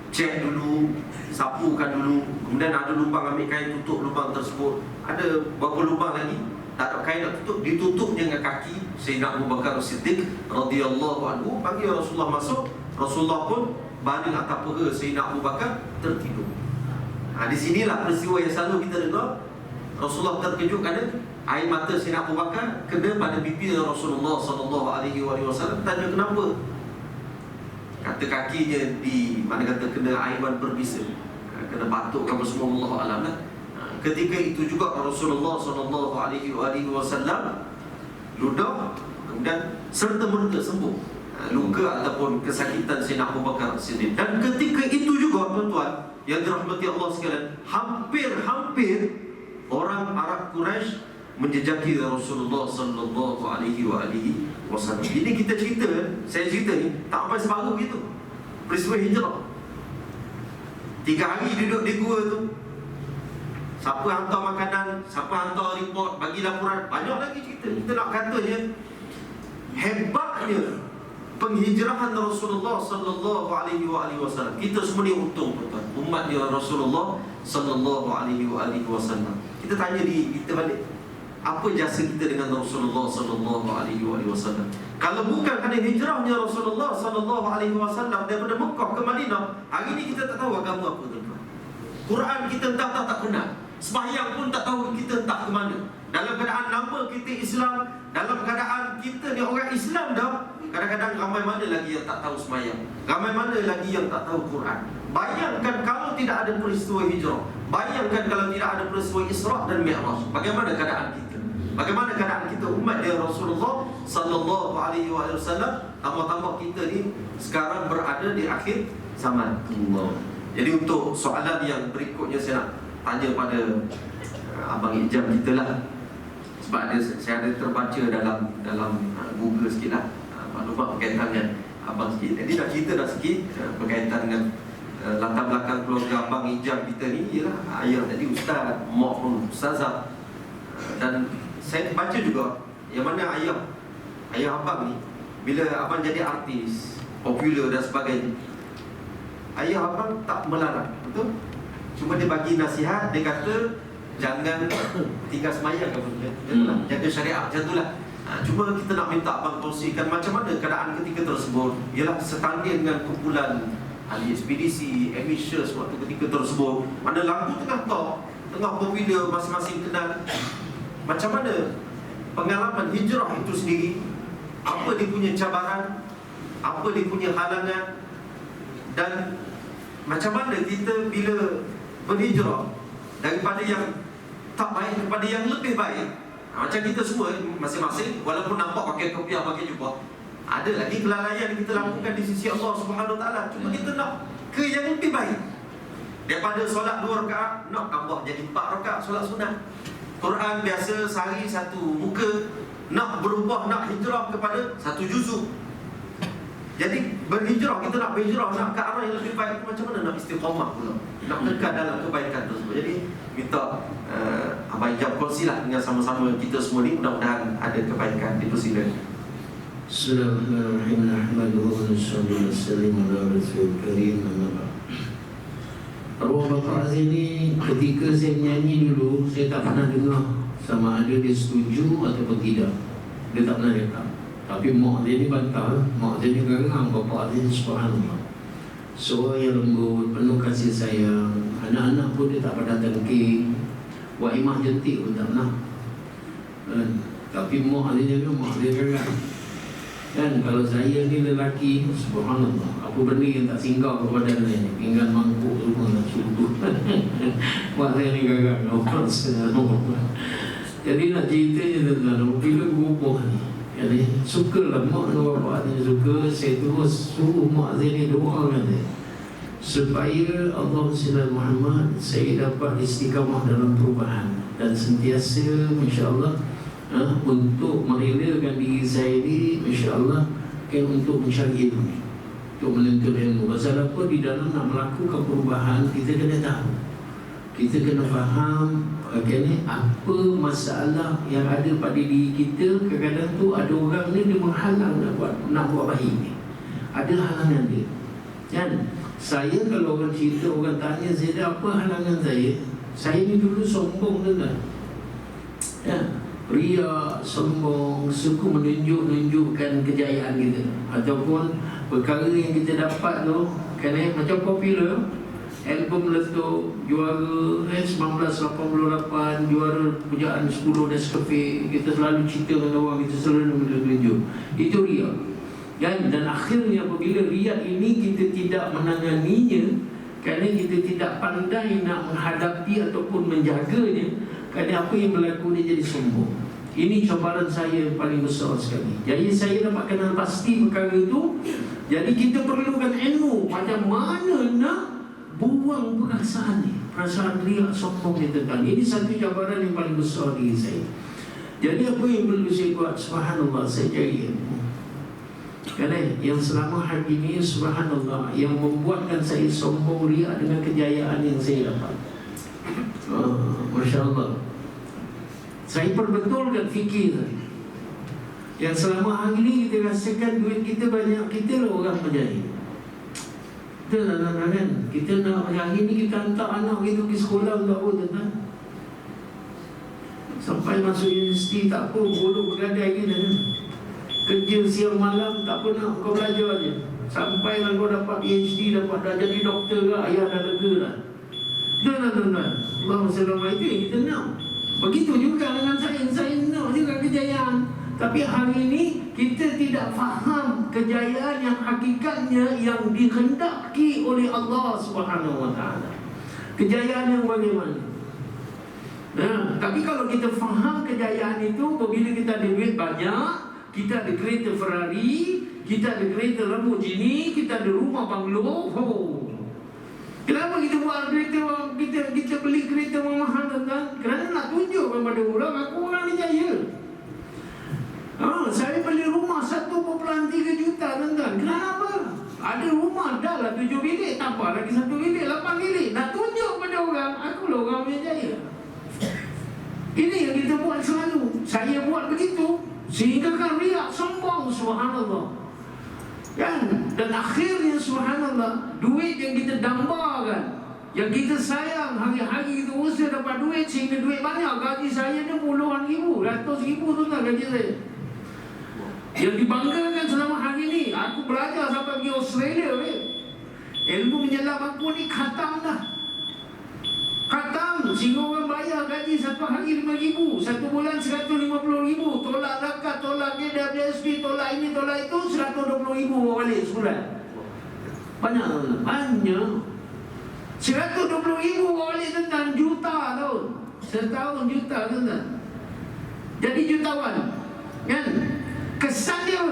cek dulu, sapukan dulu. Kemudian ada lubang, ambil kain tutup lubang tersebut. Ada berapa lubang lagi, tak ada kain nak tutup, ditutup dengan kaki Sayyidina Abu Bakar Siddiq radhiyallahu anhu. Panggil Rasulullah masuk, Rasulullah pun baring atas peha Sayyidina Abu Bakar, tertidur. Di sinilah peristiwa yang selalu kita dengar. Rasulullah terkejut kerana air mata Sayyidina Abu Bakar kena pada pipi Rasulullah sallallahu alaihi wasallam. Tanya kenapa? Kata kakinya di mana kata kena aiban berbisa, kena batuk apa semua, Allah alam lah. Ketika itu juga Rasulullah sallallahu alaihi wasallam ludah, kemudian serta merta sembuh luka ataupun kesakitan Sayyidina Abu Bakar Siddiq. Dan ketika itu juga tuan-tuan yang dirahmati Allah sekalian, hampir orang Arab Quraisy menjejaki Rasulullah sallallahu alaihi wasallam. Ini kita cerita, saya cerita ni tak sampai separuh gitu. Peristiwa hijrah 3 hari duduk di gua tu. Siapa hantar makanan, siapa hantar report, bagi laporan, banyak lagi cerita. Kita nak katanya hebatnya penghijrahan Rasulullah sallallahu alaihi wasallam. Kita semua ni untung tuan-tuan, umat dia Rasulullah sallallahu alaihi wasallam. Kita tanya kita balik, apa jasa kita dengan Rasulullah sallallahu alaihi wasallam? Kalau bukan kerana hijrahnya Rasulullah sallallahu alaihi wasallam daripada Mekah ke Madinah, hari ni kita tak tahu agama apa tuan-tuan. Quran kita entah tak kenal. Sembahyang pun tak tahu kita entah ke mana. Dalam keadaan nama kita Islam, dalam keadaan kita ni orang Islam dah, kadang-kadang ramai mana lagi yang tak tahu sembahyang, ramai mana lagi yang tak tahu Quran. Bayangkan kalau tidak ada peristiwa hijrah, bayangkan kalau tidak ada peristiwa Isra dan Mi'raj, bagaimana keadaan kita? Bagaimana keadaan kita umat dia Rasulullah sallallahu alaihi wasallam? Tambah-tambah kita ni sekarang berada di akhir zaman. Jadi untuk soalan yang berikutnya saya nak tanya pada Abang Ijam kita lah. Sebab saya ada terbaca dalam Google sikit lah maklumat berkaitan dengan Abang sikit. Jadi nak cerita dah sikit berkaitan dengan latar belakang keluarga Abang Ijam kita ni. Ialah ayah tadi ustaz, mak pun ustazah. Dan saya baca juga yang mana ayah abang ni, bila abang jadi artis popular dan sebagainya, ayah abang tak melarang, betul? Cuma dia bagi nasihat, dia kata jangan tinggal semayang, jaga syariat, macam itulah. Cuma kita nak minta abang kongsikan macam mana keadaan ketika tersebut. Ialah setanding dengan kumpulan ahli ekspedisi, ambitious waktu ketika tersebut, mana lagu tengah top, tengah popular, masing-masing kenal. Macam mana pengalaman hijrah itu sendiri, apa dia punya cabaran, apa dia punya halangan, dan macam mana kita bila berhijrah daripada yang tak baik kepada yang lebih baik. Macam kita semua masing-masing, walaupun nampak pakai kopiah, pakai jubah, ada lagi kelalaian kita lakukan di sisi Allah Subhanahu Wa Taala. Cuma kita nak ke yang lebih baik. Daripada solat 2 rakaat, nak tambah jadi 4 rakaat solat sunat. Quran biasa sehari 1 muka, nak berubah, nak hijrah kepada 1 juzuk. Jadi berhijrah, kita nak berhijrah, nak ke arah yang lebih baik, macam mana nak istiqamah pula, nak dekat dalam kebaikan tersebut. Jadi minta Abang Ijam kongsilah dengan sama-sama kita semua ni, mudah-mudahan ada kebaikan. Dipersilakan. Bismillahirrahmanirrahim. Alhamdulillah wassalatu wassalamu ala rasulil karim. Arwah Bapak Azim ni ketika saya menyanyi dulu, saya tak pernah dengar sama ada dia setuju ataupun tidak. Dia tak pernah rekam. Tapi mak dia ni bantah, mak dia ni garang Bapak Azim, subhanallah. Suara yang lembut, penuh kasih sayang. Anak-anak pun dia tak pernah tengking. Waimah jentik pun tak pernah. Tapi mak dia garang. Dan kalau saya ni lelaki, subhanallah, apa benda yang tak singgah kepada dia ni, pinggan mangkuk semua nak suruh. Mak saya ni gagal. Jadi nak cerita je tentang bila berubah ni, Jadi sukalah mak dan bapak ni suka, saya terus suruh mak saya ni doakan dia supaya Allah SWT Muhammad saya dapat istiqamah dalam perubahan dan sentiasa insya-Allah untuk merelakan diri saya ni insya-Allah kan untuk mencari ilmu, untuk menuntut ilmu. Pasal apa? Di dalam nak melakukan perubahan kita kena tahu, kita kena faham apa masalah yang ada pada diri kita. Kadang-kadang tu ada orang ni dia menghalang nak buat baik ni, ada halangan dia kan. Saya kalau orang cerita, orang tanya saya apa halangan saya ni dulu sombong kan ya, riak, sombong, suka menunjukkan kejayaan kita ataupun perkara yang kita dapat tu kan, macam popular album letup juara 1988, juara pujaan 10 Nescafe, kita selalu cerita dengan orang, kita selalu menunjuk itu riak kan. Dan akhirnya apabila riak ini kita tidak menanganinya kerana kita tidak pandai nak menghadapi ataupun menjaganya, kerana apa yang berlaku ni jadi sombong. Ini cabaran saya yang paling besar sekali. Jadi saya dapat kenal pasti perkara itu. Jadi kita perlukan ilmu macam mana nak buang perasaan ni, perasaan riak, sombong ni tentang ini. Satu cabaran yang paling besar diri saya. Jadi apa yang perlu saya buat? Subhanallah, saya cari ilmu. Kerana yang selama hari ini subhanallah yang membuatkan saya sombong, riak dengan kejayaan yang saya dapat. Masya Allah. Saya perbetulkan fikir yang selama hari ini kita rasakan duit kita banyak, kita lah orang berjaya. Kita nak kan, kita nak hari ini kita hantar anak kita pergi sekolah tak apa tuan. Sampai masuk universiti tak apa, bodoh bergadai kita kan. Kerja siang malam tak apa nak, kau belajar je. Sampailah kau dapat PhD, dapat dah jadi doktor ke, ayah dah lega lah. Tuan-tuan, Allah SWT itu yang kita nak. Begitu juga dengan saya nak juga kejayaan. Tapi hari ini kita tidak faham kejayaan yang hakikatnya yang dikehendaki oleh Allah SWT. Kejayaan yang bagaimana? Tapi kalau kita faham kejayaan itu, apabila kita ada duit banyak, kita ada kereta Ferrari, kita ada kereta Lamborghini, kita ada rumah banglo. Kenapa kita buat kereta, kita beli kereta mahal tuan? Kerana nak tunjukkan pada orang aku orang ni jaya. Saya beli rumah 1.3 juta tuan. Kenapa? Ada rumah dah lah 7 bilik, tak apa lagi 1 bilik, 8 bilik. Nak tunjuk pada orang aku lah orang yang jaya. Ini yang kita buat selalu. Saya buat begitu sehingga kan riak, sombong, subhanallah kan. Dan akhirnya subhanallah, duit yang kita dambakan, yang kita sayang, hari-hari kita usaha dapat duit sehingga duit banyak. Gaji saya ni puluhan ribu, ratus ribu tu tak gaji saya. Yang dibanggakan selama hari ni, aku belajar sampai pergi Australia ilmu menyelam aku ni khatam dah. Khatam, sehingga orang bayar gaji satu hari 5,000, satu bulan 150,000, tolak zakat, tolak GWSP, tolak ini, tolak itu, 120,000 balik sebulan. Banyak. 120,000 balik tentang juta tahun. Setahun juta tentang. Jadi jutawan kan? Kesan dia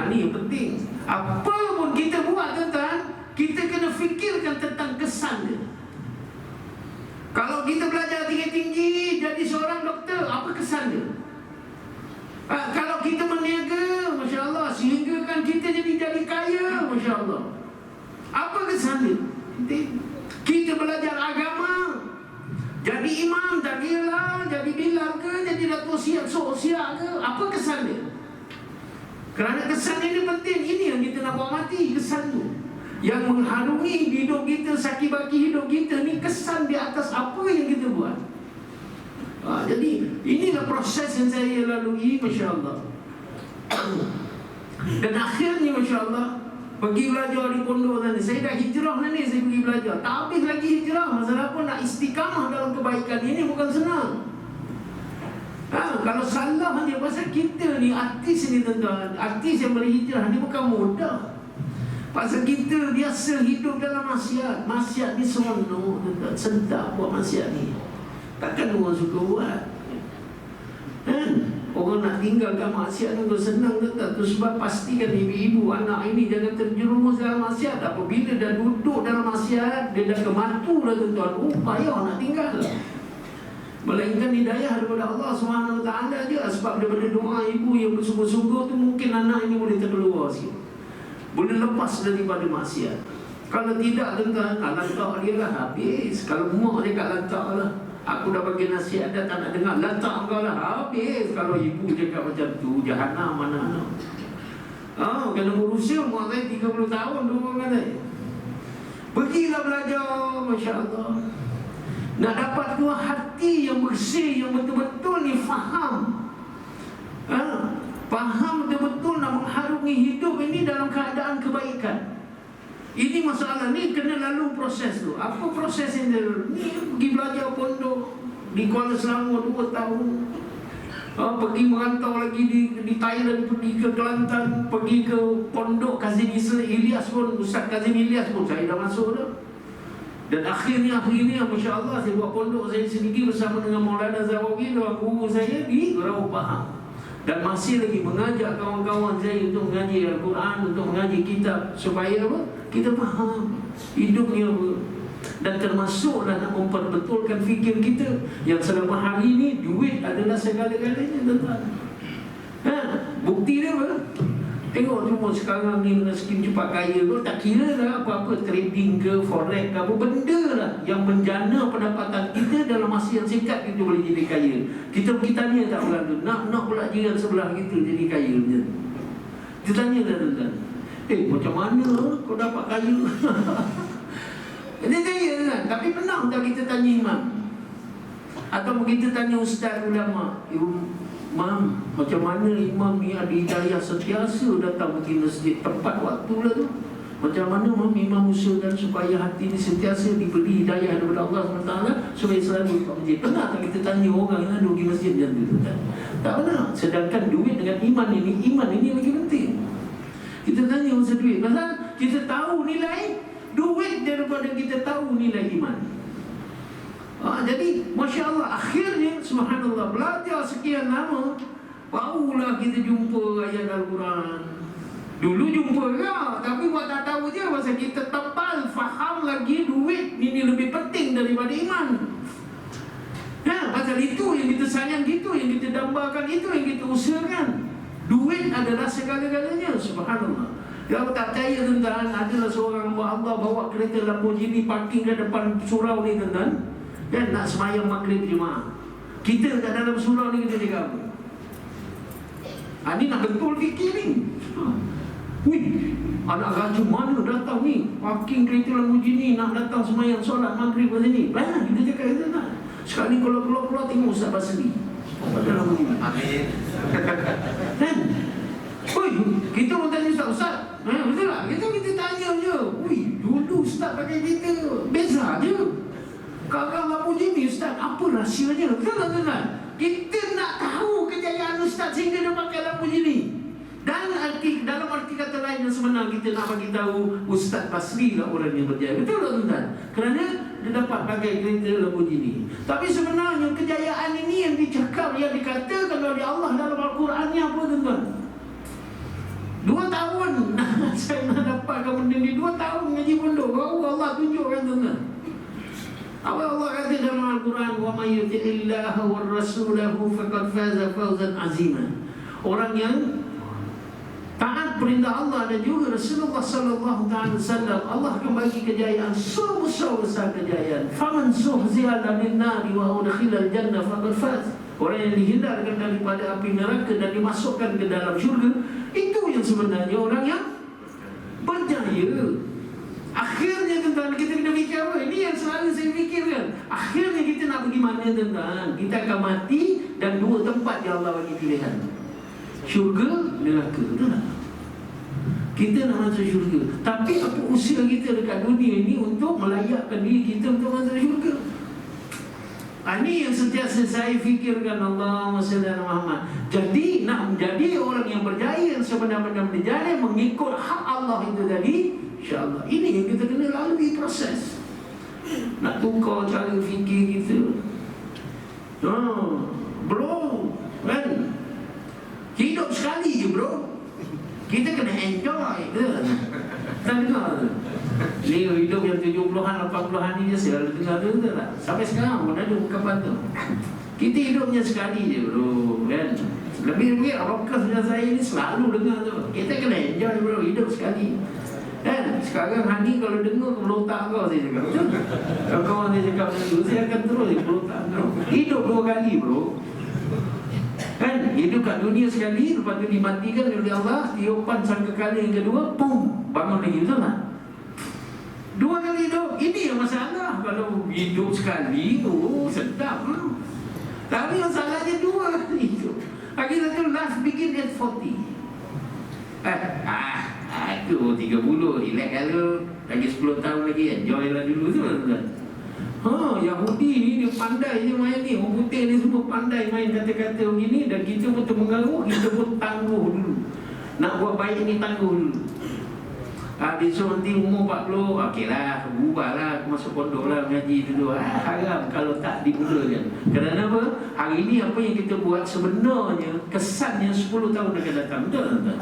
ni yang penting. Apa pun kita buat tentang, kita kena fikirkan tentang kesan dia. Kalau kita belajar tinggi-tinggi jadi seorang doktor, apa kesan dia? Kalau kita berniaga, Masya Allah, sehingga kan kita jadi kaya, Masya Allah, apa kesan dia? Kita belajar agama, jadi imam, jadi bilal ke, jadi datuk siap ke, apa kesan dia? Kerana kesan ini penting. Ini yang kita nak bawa mati, kesan tu yang mengharungi hidup kita, saki-baki hidup kita ni, kesan di atas apa yang kita buat. Jadi inilah proses yang saya lalui, Masya Allah. Dan akhirnya Masya Allah, pergi belajar di pondok tadi. Saya dah hijrah ni, saya pergi belajar. Tak habis lagi hijrah. Masalah apa, nak istiqamah dalam kebaikan ini bukan senang. Kalau salah hanya pasal kita ni, artis ni tuan-tuan, artis yang berhijrah ni bukan mudah. Pasal kita biasa hidup dalam maksiat. Maksiat ni seronok, sedap buat maksiat ni. Takkan orang suka buat kan? Orang nak tinggalkan maksiat itu senang tak? Itu sebab pastikan ibu-ibu anak ini jangan terjerumus dalam maksiat. Apabila dah duduk dalam maksiat, dia dah kematu dah tuan-tuan. Oh, payah nak tinggal. Melainkan hidayah daripada Allah SWT je. Sebab daripada doa ibu yang bersungguh-sungguh tu, mungkin anak ini boleh terkeluar sikit, boleh lepas daripada maksiat. Kalau tidak tuan-tuan, lantak dia lah habis. Kalau mak dia kat lantak lah, aku dah bagi nasihat dah tak nak dengar, lantak kau lah, habis. Kalau ibu cakap macam tu, jahanam mana-mana. Kena berusia mak saya 30 tahun dulu kata. Pergilah belajar, Masya Allah. Nak dapat dua hati yang bersih, yang betul-betul ni faham. Faham betul-betul nak mengharungi hidup ini dalam keadaan kebaikan. Ini masalah ni kena lalu proses tu. Apa proses ini? Ni pergi belajar pondok di Kuala Selangor 2 tahun. Pergi merantau lagi di Thailand, pergi ke Kelantan, pergi ke pondok Kazim Ilyas pun, Ustaz Kazim Ilyas pun saya dah masuk dah. Dan akhirnya Masya Allah, saya buat pondok saya sendiri bersama dengan Maulana Zawawi, guru saya di Raub Bahang. Dan masih lagi mengajak kawan-kawan saya untuk mengaji Al-Quran, untuk mengaji kitab, supaya apa? Kita faham hidupnya apa. Dan termasuklah nak memperbetulkan fikir kita yang selama hari ini duit adalah segala-galanya, tuan-tuan. Bukti dia apa? Tengok cuma sekarang ni dengan skim cepat kaya tu, tak kira lah apa-apa trading ke, forex ke, apa benda lah yang menjana pendapatan kita dalam masa yang singkat kita boleh jadi kaya. Kita pergi tanya tak orang tu, nak pula jiran sebelah kita jadi kaya macam tu. Kita tanya dah tuan-tuan, macam mana kau dapat kaya? Dia tanya kan, tapi pernah tak kita tanya imam? Atau kita tanya ustaz ulama, Mam, macam mana imam ni ada hidayah sentiasa datang pergi masjid tepat waktu lah tu? Macam mana imam usahakan supaya hati ni sentiasa diberi hidayah daripada Allah SWT supaya selalu kat masjid? Pernah tak kita tanya orang yang ada pergi masjid macam tu? Tak pernah. Sedangkan duit dengan iman ini lagi penting. Kita tanya pasal duit, pasal kita tahu nilai duit daripada kita tahu nilai iman. Jadi Masya Allah, akhirnya subhanallah, belajar sekian lama, barulah kita jumpa ayat Al-Quran. Dulu jumpa lah, tapi buat tak tahu je, pasal kita tebal faham lagi duit ini lebih penting daripada iman. Pasal itu yang kita sayang, itu yang kita dambakan, itu yang kita usahakan. Duit adalah segala-galanya, subhanallah. Kalau tak percaya tuan-tuan, adalah seorang hamba Allah bawa kereta Lamborghini parking ke depan surau ni tuan-tuan, dan nak semayang maghrib jemaah. Kita kat dalam surau ni kita cakap apa? Ni nak betul fikir ni. Anak raja mana datang ni, parking kereta Lamborghini, nak datang semayang solat maghrib kat sini. Kita cakap itu tak. Sekali kalau keluar tengok Ustaz Basri dalam Lamborghini. Amin. Kan? Kita pun tanya Ustaz, betul tak? Kita tanya je. Dulu Ustaz pakai kereta beza je. Kakak Lamborghini Ustaz, apa rahsianya? Betul tak tuan-tuan? Kita nak tahu kejayaan Ustaz sehingga dia pakai Lamborghini. Dan dalam arti kata lain yang sebenar, kita nak bagi tahu Ustaz Basri lah orang yang berjaya. Betul tak tuan-tuan? Kerana dia dapat pakai kereta Lamborghini. Tapi sebenarnya kejayaan ini yang dicakap, yang dikatakan oleh Allah dalam Al-Qurannya apa tuan-tuan? 2 tahun saya nak dapatkan benda ni. 2 tahun ngaji pondok, baru Allah tunjukkan tuan-tuan. Apa Allah kata dalam Al-Quran, wa may yuti'illaha war rasulahu faqad faza fawzan azima. Orang yang taat perintah Allah dan juga Rasulullah sallallahu alaihi wasallam, Allah akan bagi kejayaan sebesar-besar kejayaan. Faman zuhziha 'anil nari wa udkhila al-jannah faqad faz. Orang yang dihindarkan daripada api neraka dan dimasukkan ke dalam syurga, itu yang sebenarnya orang yang berjaya. Akhirnya tuan-tuan, kita kena fikir apa? Ini yang selalu saya fikirkan. Akhirnya kita nak pergi mana tuan-tuan? Kita akan mati dan 2 tempat yang Allah bagi pilihan, syurga, neraka. Betul tak? Kita nak masuk syurga, tapi apa usaha kita dekat dunia ini untuk melayakkan diri kita untuk masuk syurga? Ini yang sentiasa saya fikirkan. Allahumma salli ala Muhammad. Jadi nak menjadi orang yang berjaya, yang sebenar-benar berjaya mengikut hak Allah itu tadi, insya-Allah ini yang kita kena lalui proses. Nak tukar cara fikir kita. Bro, kan? Hidup sekali je bro. Kita kena enjoy ke? Tak dengar ke? Ni hidup yang 70-an, 80-an ni je saya dengar tu tak? Sampai sekarang pun ada ungkapan tu. Kita hidupnya sekali je bro, kan? Lebih-lebih rockers macam saya ni selalu dengar tu. Kita kena enjoy bro, hidup sekali. Kan? Sekarang Hani kalau dengar kepala otak kau saya cakap. Betul? Kalau kawan saya cakap macam tu, saya akan terus kepala otak kau. Hidup 2 kali bro. Kan? Hidup kat dunia sekali, lepas tu dimatikan oleh Allah, tiupan sangkakala yang kedua, pum, bangun lagi, betul tak? 2 kali hidup. Ini yang masalah. Kalau hidup sekali, sedap lah. Tapi masalahnya 2 kali hidup. Lagi satu, life begin at 40. Aku 30, relax kalau lagi 10 tahun lagi, enjoy lah dulu tu kan. Yahudi ni dia pandai je main ni. Orang putih ni semua pandai main kata-kata begini. Dan kita pun termengaruh, kita pun tangguh dulu. Nak buat baik ni tangguh dulu. Besok nanti umur 40, okeylah, berubahlah, masuk pondok lah, mengaji dulu. Haram kalau tak dimulakan. Kerana apa? Hari ni apa yang kita buat sebenarnya kesannya 10 tahun akan datang. Betul tak?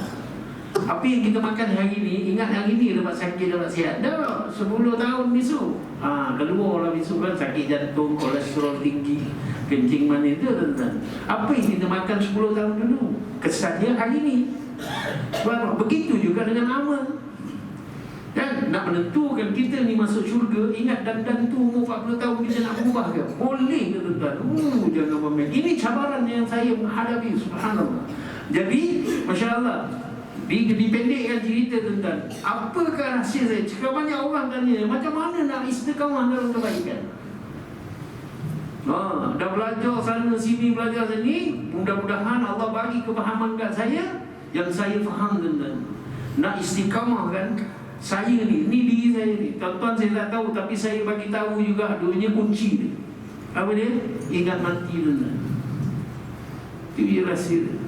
Apa yang kita makan hari ni, ingat hari ni dapat sakit, dapat sihat. Dah 10 tahun besok keluar lah besok kan, sakit jantung, kolesterol tinggi, kencing manis tu tuan-tuan. Apa yang kita makan 10 tahun dulu, kesannya hari ni. Begitu juga dengan amal. Dan nak menentukan kita ni masuk syurga, ingat dan tu umur 40 tahun kita nak berubah ke? Boleh ke tuan-tuan? Jangan bermain. Ini cabaran yang saya menghadapi, subhanallah. Jadi, Masya Allah, dipendekkan cerita tentang apakah rahsia saya. Cakap banyak orang tanya, macam mana nak istiqamah dalam kebaikan? Dah belajar sana sini, belajar sini. Mudah-mudahan Allah bagi kefahaman kat saya yang saya faham tentang nak istiqamah kan. Saya ni diri saya ni. Tuan-tuan saya tak tahu, tapi saya bagi tahu juga dunia kunci ni. Apa dia? Ingat mati tuan-tuan. Itu dia rahsia dia.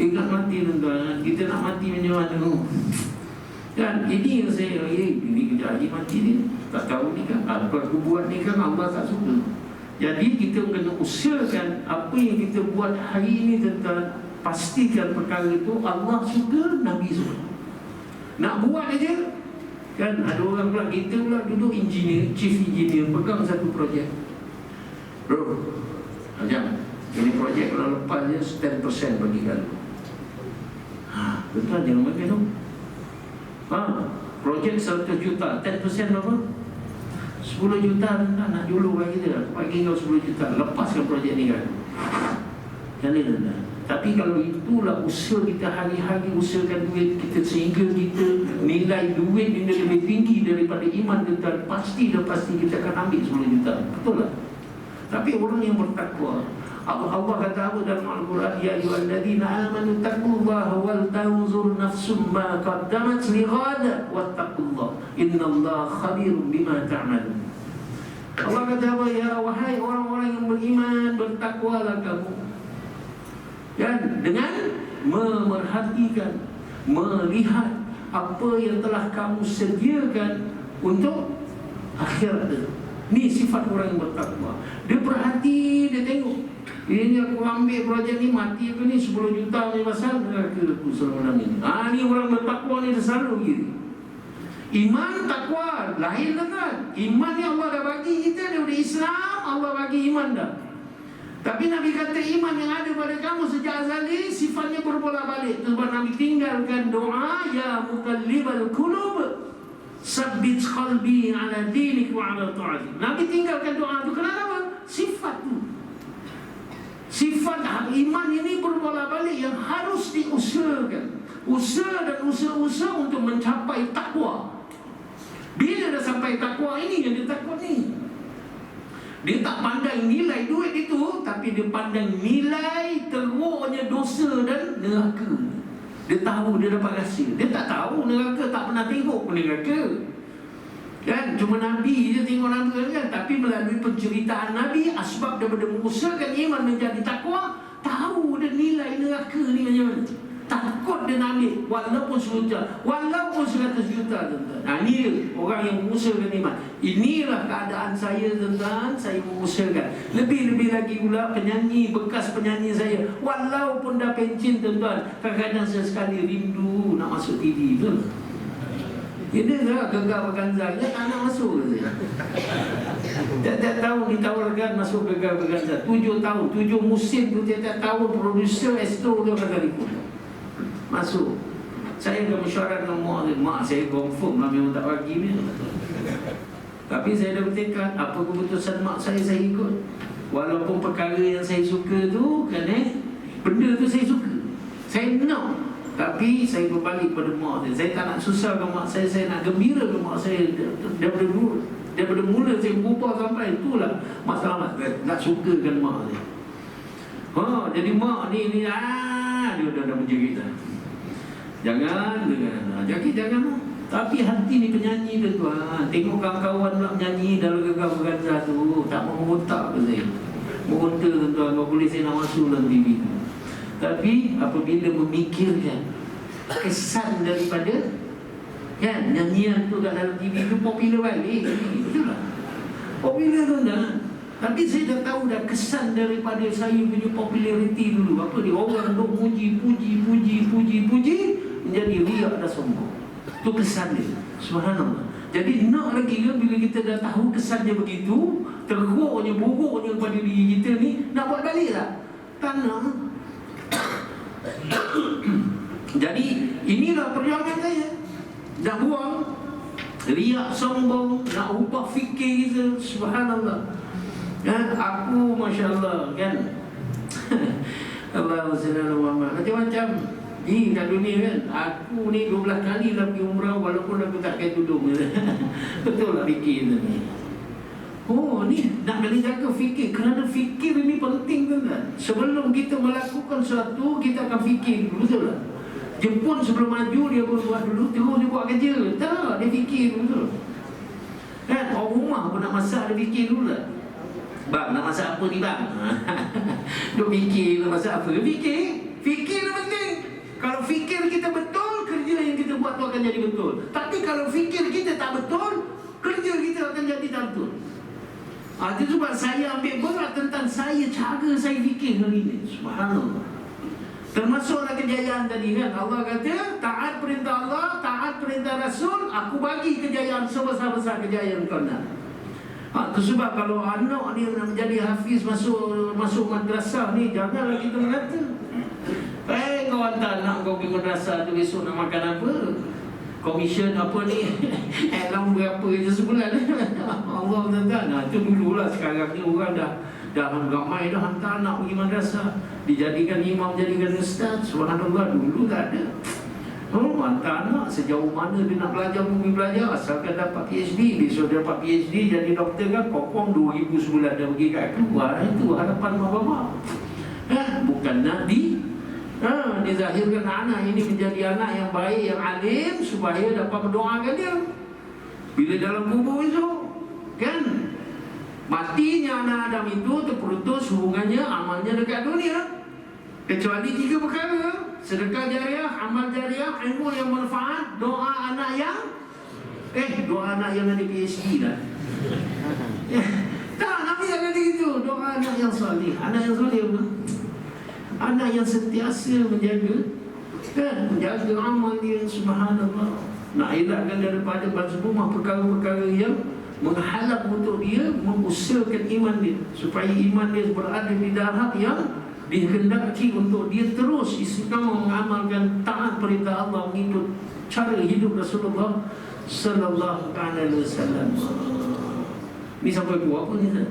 Ingat mati tuan-tuan. Kita nak mati macam mana? Dan ini yang saya ini kita lagi mati ni. Tak tahu ni kan, apa aku buat ni kan Allah tak suka. Jadi kita kena usahakan apa yang kita buat hari ini tuan-tuan. Pastikan perkara itu Allah suka, Nabi suka. Nak buat aja kan. Ada orang pula, kita pula duduk engineer, chief engineer, pegang satu projek. Bro, macam ini projek kalau lepas je 10% bagi kalau. Betul, jangan bagi tu. Projek 100 juta, 10% berapa? 10 juta nak dulu bagi dia. Bagi kau 10 juta, lepaskan projek ni kan. Jangan. Tapi kalau itulah usaha kita hari-hari, usahakan duit kita sehingga kita nilai duit ini lebih tinggi daripada iman kita, pasti kita akan ambil 10 juta. Betul tak? Tapi orang yang bertakwa, Allah kata apa dalam Al-Quran? Ya ayyuhalladzina amanu taqullaha wal tanzur nafsum ma qaddamat lighad wattaqullah innallaha khabirun bima ta'malun. Allah kata apa? Ya wahai orang-orang yang beriman, bertakwalah kamu. Dan dengan memerhatikan, melihat apa yang telah kamu sediakan untuk akhirat itu. Ni sifat orang yang bertakwa. Dia perhati, dia tengok. Ini aku ambil projek ni, mati aku ni 10 juta ni pasal aku selama ini. Ni orang bertakwa ni dia selalu gitu. Iman, takwa lain kan. Iman ni Allah dah bagi kita daripada Islam, Allah bagi iman dah. Tapi Nabi kata iman yang ada pada kamu sejak azali sifatnya berbolak-balik. Sebab Nabi tinggalkan doa, ya muqallibal qulub sabbit qalbi ala dinik wa ala ta'atik. Nabi tinggalkan doa itu. Kenapa? Sifat itu. Sifat iman ini berbolak-balik yang harus diusahakan. Usaha dan usaha-usaha untuk mencapai takwa. Bila dah sampai takwa ini yang ditakut ni, dia tak pandang nilai duit itu, tapi dia pandang nilai teruknya dosa dan neraka. Dia tahu dia dapat rahsia. Dia tak tahu neraka, tak pernah tengok pun neraka kan. Cuma Nabi je tengok neraka kan. Tapi melalui penceritaan Nabi, asbab daripada mengusahakan iman menjadi takwa, tahu dia nilai neraka ni macam mana. Takut dia nak ambil walaupun 10 juta, walaupun 100 juta. susah tuan-tuan. Ini dia orang yang mengusahakan iman. Inilah keadaan saya tuan-tuan. Saya mengusahakan. Lebih-lebih lagi pula penyanyi, bekas penyanyi saya, walaupun dah pencin tuan-tuan, kadang-kadang saya sekali rindu nak masuk TV tu. Ini lah Gegar Vaganza. Dia tak nak masuk ke saya. Tiap-tiap tahun ditawarkan masuk Gegar Vaganza. 7 tahun, 7 musim tu, tiap-tiap tahun producer Astro dia kata ikut masuk. Saya dah mesyuarat dengan mak dia. Mak saya confirm lah memang tak bagi ni. Tapi saya dah bertekad, apa keputusan mak saya ikut. Walaupun perkara yang saya suka tu kan, benda tu saya suka, saya nak. Tapi saya berbalik pada mak saya. Saya tak nak susahkan mak saya nak gembirakan mak saya. Daripada mula saya berubah sampai itulah masalah. Nak sukakan mak saya. Jadi mak ni dia dah menjerit dah. Jangan. Tapi hati ni penyanyi tu tuan. Tengok kawan-kawan pula menyanyi dalam Gegar Vaganza tu, tak mau otak ke saya. Meronta tuan-tuan, kalau boleh saya nak masuk dalam TV tu. Tapi apabila memikirkan kesan daripada nyanyian tu kat dalam TV tu popular balik. Betul tak? Popular tuan-tuan. Tapi saya dah tahu dah kesan daripada saya punya populariti dulu. Apa dia? Orang duk puji, menjadi riak dah sombong. Itu kesan dia. Subhanallah. Jadi nak lagi ke bila kita dah tahu kesan dia begitu, teruknya, buruknya pada diri kita ni, nak buat balik tak? Tak nak. Jadi inilah perjuangan saya. Nak buang riak sombong, nak ubah fikir kita. Subhanallah. Aku Masya Allah kan. Allahumma salli ala Muhammad. Macam-macam ni kat dunia kan. Aku ni 12 kali lah pergi umrah walaupun aku tak pakai tudung. Betul lah fikir ni. Ni nak kena jaga fikir. Kerana fikir ini penting kan. Sebelum kita melakukan sesuatu, kita akan fikir dulu. Betul tak? Jepun sebelum maju dia buat dulu, terus dia buat kerja. Tak, dia fikir dulu. Kan orang rumah pun nak masak, dia fikir dulu lah. Bang, nak masak apa ni bang? Dia fikir nak masak apa? Fikir lah penting. Kalau fikir kita betul, kerja yang kita buat tu akan jadi betul. Tapi kalau fikir kita tak betul, kerja kita akan jadi tak betul. Itu sebab saya ambil berat tentang cara saya fikir hari ini. Subhanallah. Termasuklah kejayaan tadi kan. Allah kata, taat perintah Allah, taat perintah Rasul, aku bagi kejayaan sebesar-besar kejayaan kau nak. Itu sebab kalau anak dia nak menjadi hafiz, masuk madrasah ni, janganlah kita mengata kau hantar anak kau pergi madrasah tu, besok nak makan apa, komisen apa ni, alam berapa je sebulan. Allah tuan-tuan. Itu dululah. Sekarang ni orang dah ramai dah hantar anak pergi madrasah, dijadikan imam, jadikan ustaz. Subhanallah. Dulu tak ada. Hantar anak sejauh mana dia nak belajar, pergi belajar, asalkan dapat PhD. Besok dia dapat PhD jadi doktor kan, kokong 2,000 sebulan dah pergi kat keluar. Itu harapan mak-bapak. Bukan nak dizahirkan anak ini menjadi anak yang baik, yang alim, supaya dapat mendoakan dia bila dalam kubur itu kan. Matinya anak Adam itu terputus hubungannya, amalnya dekat dunia, kecuali 3 perkara: sedekah jariah, amal jariah, ilmu yang manfaat, doa anak yang doa anak yang ada PhD dah. Tak, Nabi akan itu. Doa anak yang soleh. Anak yang soleh apa? Anak yang sentiasa menjaga amal dia. Subhanallah. Nak elakkan daripada banyak perkara-perkara yang menghalang untuk dia mengusahakan iman dia, supaya iman dia berada di darab yang dikehendaki untuk dia terus istiqamah mengamalkan taat perintah Allah, mengikut cara hidup Rasulullah sallallahu alaihi wasallam. Ni sampai buat apa ni tak?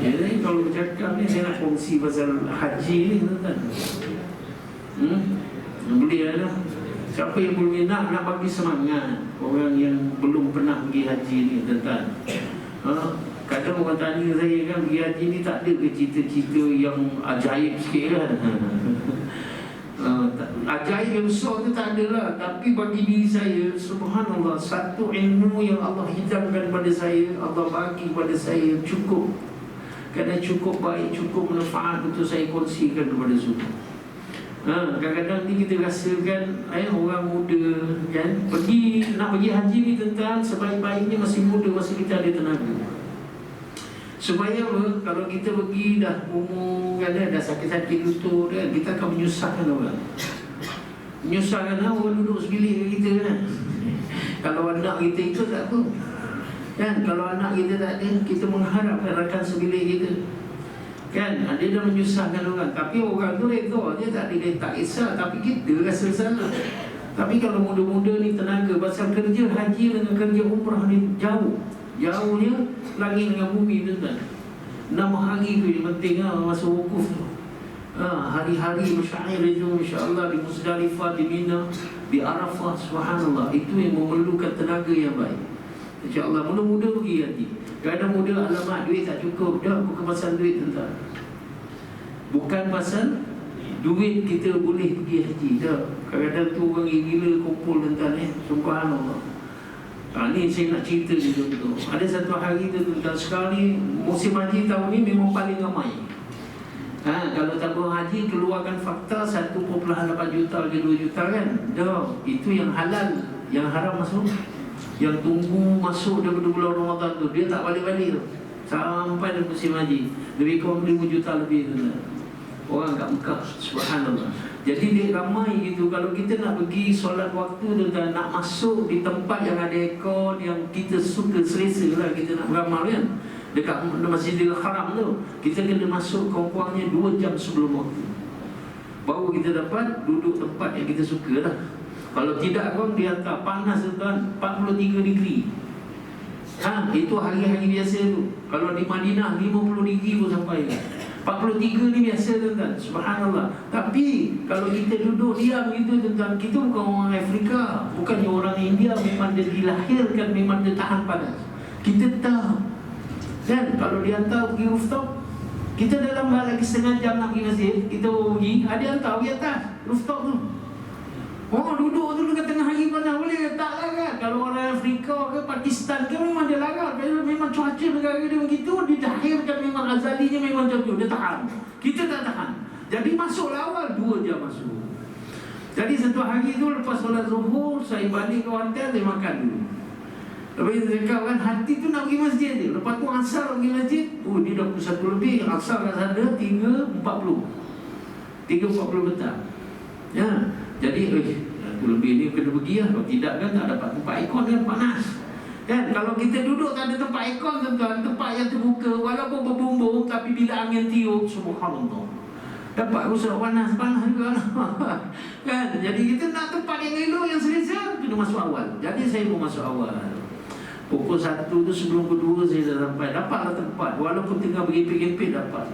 Jadi kalau bercakap ni, saya nak kongsi pasal haji ni tuan-tuan. Boleh lah. Siapa yang boleh nak bagi semangat orang yang belum pernah pergi haji ni tuan-tuan. Kadang orang tanya saya kan, pergi haji ni tak ada ke cerita-cerita yang ajaib sikit kan? Ajaib yang besar tu tak ada lah. Tapi bagi diri saya, subhanallah, satu ilmu yang Allah hidamkan pada saya, Allah bagi pada saya cukup. Kerana cukup baik, cukup manfaat untuk saya kongsikan kepada semua. Kadang-kadang ni kita rasakan orang muda kan nak pergi haji ni tentang sebaik-baiknya masih muda, masih kita ada tenaga. Supaya apa? Kalau kita pergi dah umur kan, dah sakit-sakit lutut kan, kita akan menyusahkan orang. Menyusahkan orang duduk sebilik dengan kita kan. Kalau anak kita ikut tak apa kan, kalau anak kita tak ada, kita mengharapkan rakan sebilik kita kan, dia dah menyusahkan orang. Tapi orang tu reda, dia tak ada, dia tak kisah. Tapi kita rasa salah. Tapi kalau muda-muda ni tenaga, pasal kerja haji dengan kerja umrah ni jauhnya langit dengan bumi tu kan. 6 hari tu yang penting masa wukuf tu. Hari-hari masyair itu, insya-Allah di Muzdalifah, di Mina, di Arafah, subhanallah. Itu yang memerlukan tenaga yang baik. InsyaAllah muda-muda pergi haji. Kadang muda alamat duit tak cukup. Dah bukan pasal duit tuan. Bukan pasal duit kita boleh pergi haji. Dah kadang-kadang tu orang gila kumpul tuan subhanallah. Ni saya nak cerita ni tuan. Ada satu hari tu tuan, sekali musim haji tahun ni memang paling ramai. Kalau tabung haji keluarkan fakta 1.8 juta ke 2 juta kan. Dah itu yang halal, yang haram masuk. Yang tunggu masuk daripada bulan Ramadan tu, dia tak balik-balik tu sampai di musim haji. Lebih kurang 5 juta lebih tu orang kat Mekah, subhanallah. Jadi dia ramai gitu. Kalau kita nak pergi solat waktu tu dan nak masuk di tempat yang ada aircon, yang kita suka, selesa lah kita nak beramal kan, dekat Masjidil Haram tu, kita kena masuk kurang-kurangnya 2 jam sebelum waktu, baru kita dapat duduk tempat yang kita suka lah. Kalau tidak pun dia hantar panas tuan, 43 degree. Itu hari-hari biasa tu. Kalau di Madinah 50 degree pun sampai kan. 43 ni biasa tuan, subhanallah. Tapi kalau kita duduk diam gitu tuan, kita bukan orang Afrika, bukannya orang India. Memang dia dilahirkan, memang dia tahan panas. Kita tahu kan, kalau dia hantar pergi rooftop, kita dalam hal lagi setengah jam nak pergi masjid, kita pergi, ada hantar pergi atas rooftop tu. Duduk tu dekat tengah hari panas boleh tak lah kan. Kalau orang Afrika ke Pakistan ke memang dia larang. Memang cuaca negara dia begitu, dilahirkan memang azalinya memang macam tu, dia tahan. Kita tak tahan. Jadi masuklah awal 2 jam masuk. Jadi satu hari tu lepas solat zuhur, saya balik ke hotel, saya makan dulu. Lepas itu saya cakap kan, hati tu nak pergi masjid je. Lepas tu asar pergi masjid, dia dah pukul 1 lebih. Asar kat sana 3.40 petang. Ya. Jadi lebih ni kena pergi lah. Kalau tidak kan tak dapat tempat aircon kan, panas kan. Kalau kita duduk tak ada tempat aircon tuan-tuan, tempat yang terbuka, walaupun berbumbung, tapi bila angin tiup, subhanallah, dapat rusak panas juga kan. Jadi kita nak tempat yang elok, yang selesa, kena masuk awal. Jadi saya pun masuk awal. Pukul 1 tu sebelum kedua saya dah sampai. Dapatlah tempat, walaupun tengah bergepit-gepit dapat.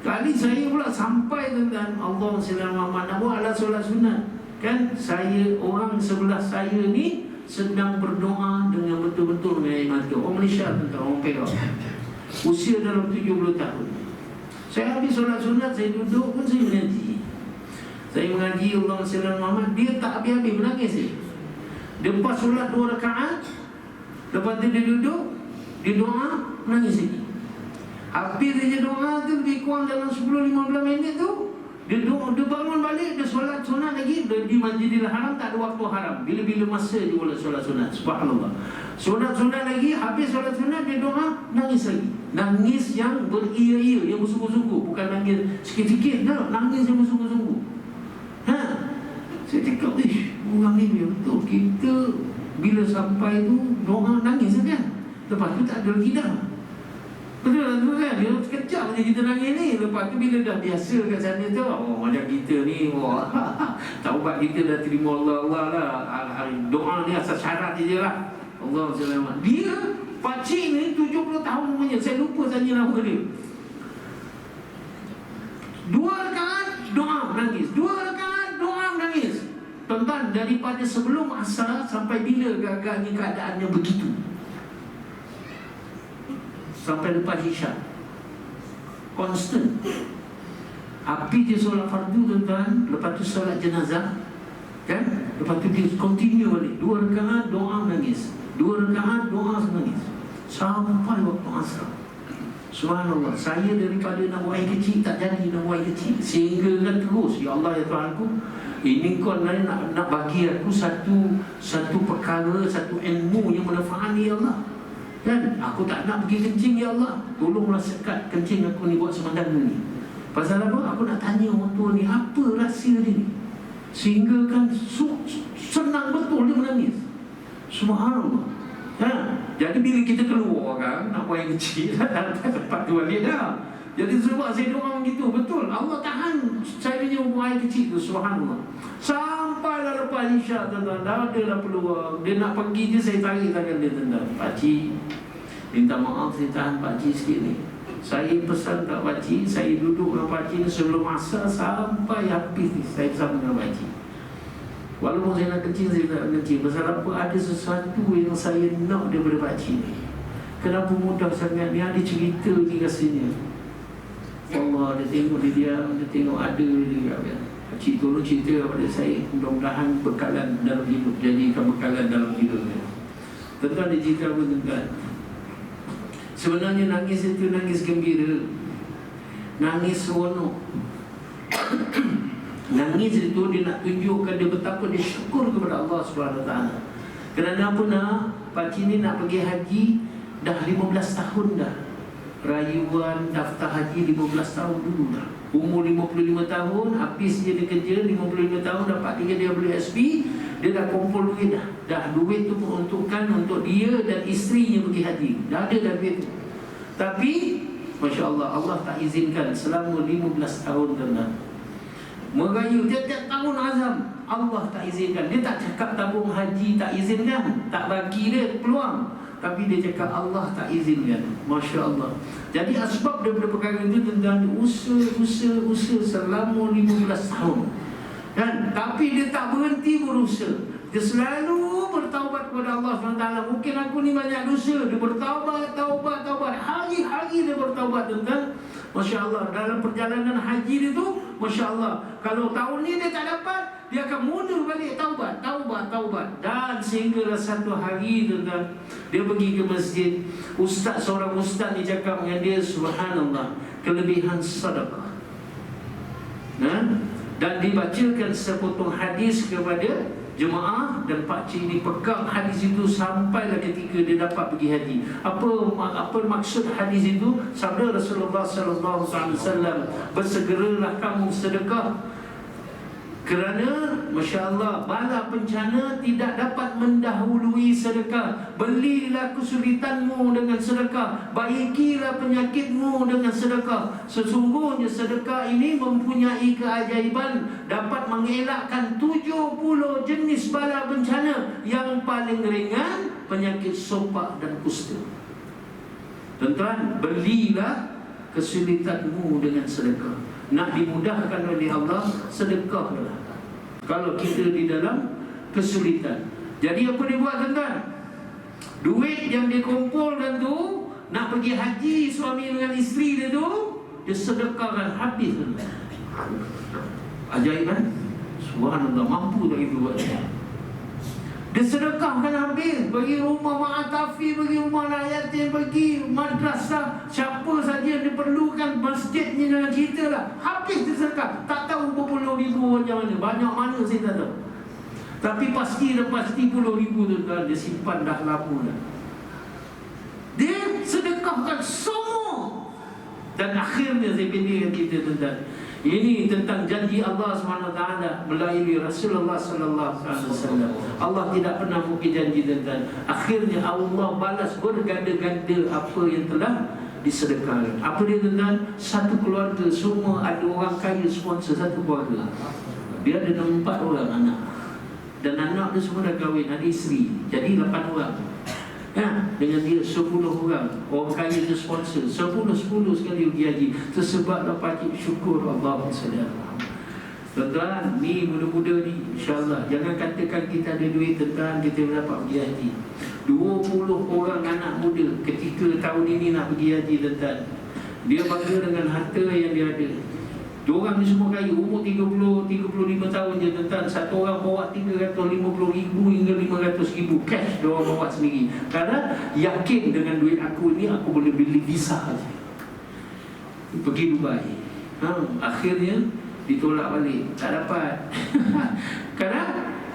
Kali saya pula sampai tuan-tuan, Allah Muhammad nak buat ala solat sunat kan. Saya, orang sebelah saya ni sedang berdoa dengan betul-betul dengan air mata. Orang Malaysia tuan-tuan, orang Perak, usia dalam 70 tahun. Saya habis solat sunat, saya duduk pun saya mengaji. Saya mengaji Allah Muhammad, dia tak habis-habis menangis dia. Lepas solat 2 rakaat, lepas tu dia duduk, dia doa, menangis lagi. Habis dia doa tu lebih kurang dalam 10-15 minit tu, dia bangun balik, dia solat sunat lagi. Di Masjidil Haram tak ada waktu haram, bila-bila masa dia boleh solat sunat, subhanallah. Solat sunat lagi, habis solat sunat dia doa, nangis lagi. Nangis yang beria-ia, yang bersungguh-sungguh, bukan nangis sikit-sikit, dah nangis yang bersungguh-sungguh. Saya cakap, orang ni betul. Kita bila sampai tu doa nangis kan, lepas tu tak ada lagi dah. Betul kan? Dia sekejap je kita nangis ni. Lepas tu bila dah biasa kat sana tu, macam kita ni, taubat kita dah terima Allah lah. Doa ni asal syarat je lah. Allah SWT. Dia pakcik ni 70 tahun umurnya, saya lupa tanya nama dia. 2 rakaat doa menangis, 2 rakaat doa menangis. Tuan-tuan, daripada sebelum asar sampai bila agaknya keadaannya begitu, sampai lepas isyak, konstan. Api dia solat fardu tuan-tuan, lepas tu solat jenazah kan, lepas tu dia continue balik 2 rakaat doa menangis, 2 rakaat doa menangis sampai waktu asar. Subhanallah, saya daripada nak buat air kecil tak jadi nak buat air kecil, sehingga kan terus, ya Allah ya Tuhanku, ini kau nak bagi aku satu perkara, satu ilmu yang manfaat ya Allah. Dan aku tak nak pergi kencing ya Allah, tolonglah sekat kencing aku ni buat semandang ni. Pasal apa? Aku nak tanya orang tua ni apa rahsia dia ni, sehingga kan senang betul dia menangis. Subhanallah. Jadi bila kita keluar kan nak buat yang kecil, dah tempat tu balik dah. Jadi sebab saya doa gitu, betul Allah tahan saya punya buang air kecil tu. Subhanallah. Sampailah lepas Isyak, tuan-tuan, dah ada dah peluang. Dia nak pergi je, saya tarik tangan dia, tuan-tuan. Pakcik, minta maaf saya tahan pakcik sikit ni. Saya pesan kat pakcik, saya duduk dengan pakcik ni sebelum masa sampai habis ni, saya bersama dengan pakcik. Walaupun saya nak kencing, saya tak kencing. Pasal apa? Ada sesuatu yang saya nak daripada pakcik ni. Kenapa mudah sangat? Dia ada cerita ni rasanya. Allah, dia tengok dia tengok ada dia. Pakcik tolong cerita kepada saya. Mudah-mudahan bekalan dalam hidup, jadikan bekalan dalam hidup dia. Tuan-tuan, dia cerita apa tuan-tuan? Sebenarnya nangis itu nangis gembira, nangis seronok. Nangis itu dia nak tunjukkan dia betapa dia syukur kepada Allah SWT. Kerana apa nak? Pakcik ni nak pergi haji dah 15 tahun dah. Rayuan daftar haji 15 tahun dulu dah. Umur 55 tahun, habis dia kerja 55 tahun, dapat dia beli SP. Dia dah kumpul duit dah. Dah duit tu peruntukkan untuk dia dan isterinya pergi haji. Dah ada dah duit tu. Tapi Masya Allah, Allah tak izinkan selama 15 tahun tuan-tuan. Merayu tiap-tiap tahun azam, Allah tak izinkan. Dia tak cakap tabung haji tak izinkan, tak bagi dia peluang, tapi dia cakap Allah tak izinkan. Masya Allah. Jadi asbab daripada perkara itu tuan-tuan, usaha selama 15 tahun. Dan tapi dia tak berhenti berusaha. Dia selalu bertaubat kepada Allah SWT. Mungkin aku ni banyak dosa, dia bertaubat. Hari-hari dia bertaubat tuan-tuan. Masya Allah, dalam perjalanan haji dia tu, Masya Allah, kalau tahun ni dia tak dapat, dia akan mundur balik taubat. Dan sehinggalah satu hari tuan-tuan, dia pergi ke masjid. Seorang ustaz ni cakap dengan dia, subhanallah, kelebihan sedekah. Dan dibacakan sepotong hadis kepada jemaah, dan pakcik ni pegang hadis itu sampailah ketika dia dapat pergi haji. Apa maksud hadis itu? Sabda Rasulullah sallallahu alaihi wasallam, bersegeralah kamu sedekah, kerana Masya Allah, bala bencana tidak dapat mendahului sedekah. Belilah kesulitanmu dengan sedekah, baikilah penyakitmu dengan sedekah. Sesungguhnya sedekah ini mempunyai keajaiban, dapat mengelakkan 70 jenis bala bencana. Yang paling ringan, penyakit sopak dan kusta. Tuan-tuan, belilah kesulitanmu dengan sedekah. Nak dimudahkan oleh Allah, sedekahlah kalau kita di dalam kesulitan. Jadi apa dia buat tuan-tuan? Duit yang dia kumpulkan tu, nak pergi haji suami dengan isteri dia tu, dia sedekahkan habis tuan-tuan. Ajaib kan? Subhanallah, mampu tak itu buat. Dia sedekahkan habis, bagi rumah ma'atafi, bagi rumah anak yatim, bagi madrasah, siapa saja yang diperlukan, masjidnya dengan kita lah. Habis dia sedekah. Tak tahu berpuluh ribu macam mana, banyak mana saya tak tahu. Tapi pasti puluh ribu tuan-tuan, dia simpan dah lama dah. Dia sedekahkan semua. Dan akhirnya saya pendekkan kita tuan-tuan, ini tentang janji Allah SWT melalui Rasulullah SAW. Allah tidak pernah mungkin janji tuan-tuan. Akhirnya Allah balas berganda-ganda apa yang telah disedekahkan. Apa dia tuan-tuan? Satu keluarga, semua ada orang kaya sponsor satu keluarga. Dia ada 4 orang anak, dan anak dia semua dah kahwin, ada isteri. Jadi 8 orang. Dengan dia 10 orang. Orang kaya dia sponsor 10 sekali pergi haji. Tersebablah pakcik syukur Allah SWT. Tuan-tuan, ni muda-muda ni, InsyaAllah, jangan katakan kita ada duit tuan-tuan, kita dapat pergi haji. 20 orang anak muda ketika tahun ini nak pergi haji tuan-tuan. Dia bangga dengan harta yang dia ada. Diorang ni semua kaya, umur 30-35 tahun je tuan-tuan. Satu orang bawa 350,000 hingga 500,000 cash diorang bawa sendiri. Karena yakin dengan duit aku ni, aku boleh beli visa saja. pergi Dubai. Akhirnya ditolak balik, tak dapat.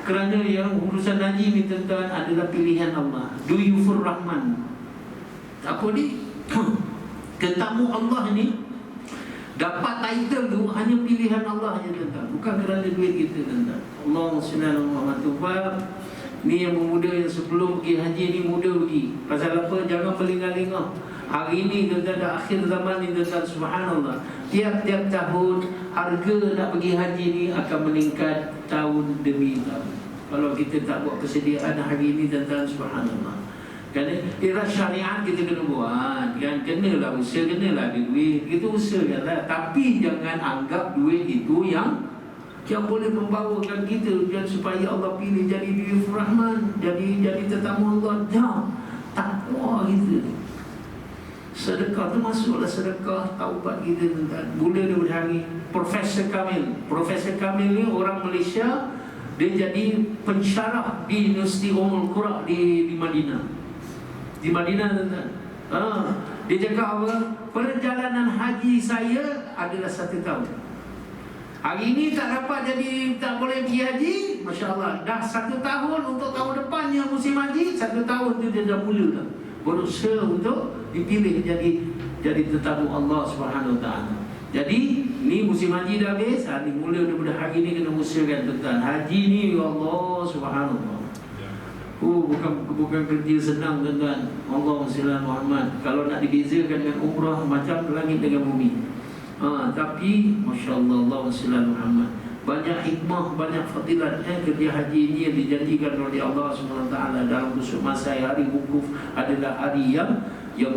Kerana yang urusan haji ni tuan-tuan adalah pilihan Allah. Duyufur Rahman. Apa ni? Tetamu Allah ni dapat title tu hanya pilihan Allah je tuan-tuan, bukan kerana duit kita tuan-tuan. Allah SWT ni yang muda yang sebelum pergi haji ni muda pergi. Pasal apa? Jangan berlengah-lengah. Hari ni tuan-tuan dah akhir zaman ni tuan-tuan, subhanallah. Tiap-tiap tahun harga nak pergi haji ni akan meningkat tahun demi tahun. Kalau kita tak buat persediaan hari ni tuan-tuan, subhanallah. Kerana era syariat kita kena buat kan, kenalah usaha, kenalah ada duit, kita usahakanlah. Tapi jangan anggap duit itu yang boleh membawakan kita dan supaya Allah pilih jadi Duyufur Rahman, jadi tetamu Allah. Jangan takwa kita. Sedekah tu masuklah sedekah taubat kita tuan-tuan. Mula daripada hari Profesor Kamil ni orang Malaysia, dia jadi pensyarah di Universiti Ummul Qura di Madinah. Di Madinah tuan-tuan. Dia cakap apa? Perjalanan haji saya adalah 1 tahun. Hari ini tak dapat jadi, tak boleh pergi haji, Masya Allah. Dah 1 tahun untuk tahun depannya musim haji, 1 tahun tu dia dah mula dah berusaha untuk dipilih jadi tetamu Allah Subhanahu Wa Taala. Jadi ni musim haji dah habis, ni mula daripada hari ni kena usahakan tuan-tuan. Haji ni ya Allah Subhanallah. Bukan kerja senang tuan-tuan. Allahumma salli ala Muhammad. Kalau nak dibezakan dengan umrah macam langit dengan bumi. Tapi Masya Allah, Allahumma salli ala Muhammad. Banyak hikmah, banyak fadilat kerja haji ini yang dijanjikan oleh Allah SWT dalam khusus masa hari wukuf adalah hari yang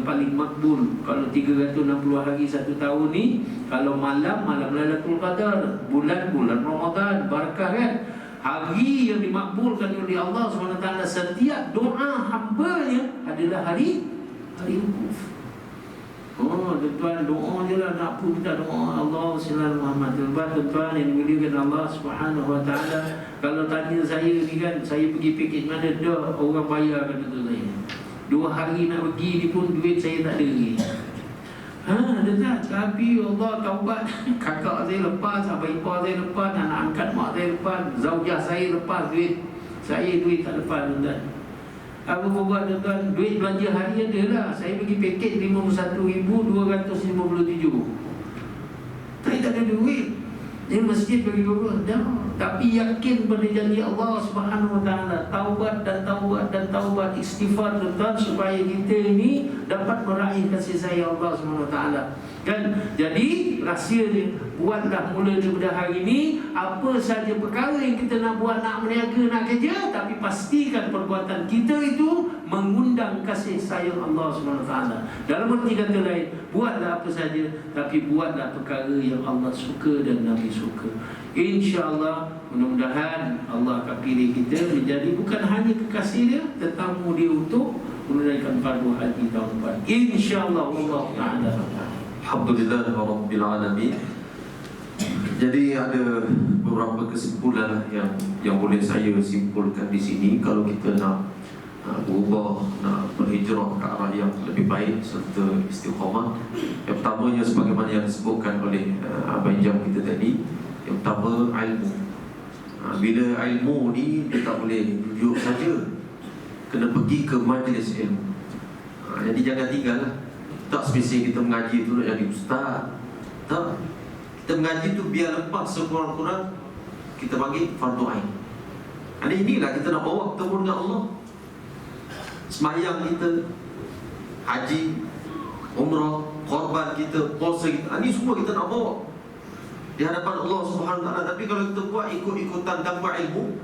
paling makbul. Kalau 360 hari 1 tahun ni, kalau malam Lailatul Qadar, bulan Ramadan, barakah kan. Hari yang dimakbulkan oleh Allah SWT, setiap doa hamba-Nya adalah hari wukuf. Tuan-tuan doa je lah, nak pun kita doa Allah Sallallahu Muhammad. Tuan-tuan yang dimuliakan Allah Subhanahu Wa Taala, kalau tanya saya ni kan, saya pergi pakej mana dah orang bayar kata tu saya. 2 hari nak pergi ni pun duit saya tak ada lagi. Tuan-tuan, tapi Allah taubat. Kakak saya lepas, abang ipar saya lepas, anak angkat mak saya lepas, zaujah saya lepas duit. Saya duit tak lepas tuan-tuan. Apa buat tuan-tuan? Duit belanja hari ada lah. Saya pergi paket 51,257. Saya tak ada duit. Dia masjid bagi berapa? Tapi yakin pada janji Allah Subhanahu Wa Taala, taubat dan taubat istighfar tuan-tuan, supaya kita ini dapat meraih kasih sayang Allah Subhanahu Wa Taala. Kan? Jadi rahsia dia, buatlah mula daripada hari ini apa saja perkara yang kita nak buat, nak berniaga, nak kerja, tapi pastikan perbuatan kita itu mengundang kasih sayang Allah SWT. Dalam arti kata lain, buatlah apa saja, tapi buatlah perkara yang Allah suka dan Nabi suka. InsyaAllah, mudah-mudahan Allah akan pilih kita menjadi bukan hanya kekasih dia, tetamu dia untuk menunaikan fardu haji tahun depan. InsyaAllah Allah Ta'ala. Alhamdulillah Rabbil Alamin. Jadi ada beberapa kesimpulan yang boleh saya simpulkan di sini. Kalau kita nak berubah, nak berhijrah ke arah yang lebih baik serta istiqamah, yang pertamanya sebagaimana yang disebutkan oleh Abang Jam kita tadi, yang pertama ilmu. Bila ilmu ni dia tak boleh duduk saja, kena pergi ke majlis ilmu. Jadi jangan tinggal lah. Tak spesifik kita mengaji tu nak jadi ustaz. Tak. Kita mengaji tu biar lepas sekurang-kurang kita bagi fardu ain. Inilah kita nak bawa ketemu dengan Allah. Sembahyang kita, haji, umrah, korban kita, puasa kita, ini semua kita nak bawa di hadapan Allah Subhanahu Wa Taala. Tapi kalau kita buat ikut-ikutan tanpa ilmu,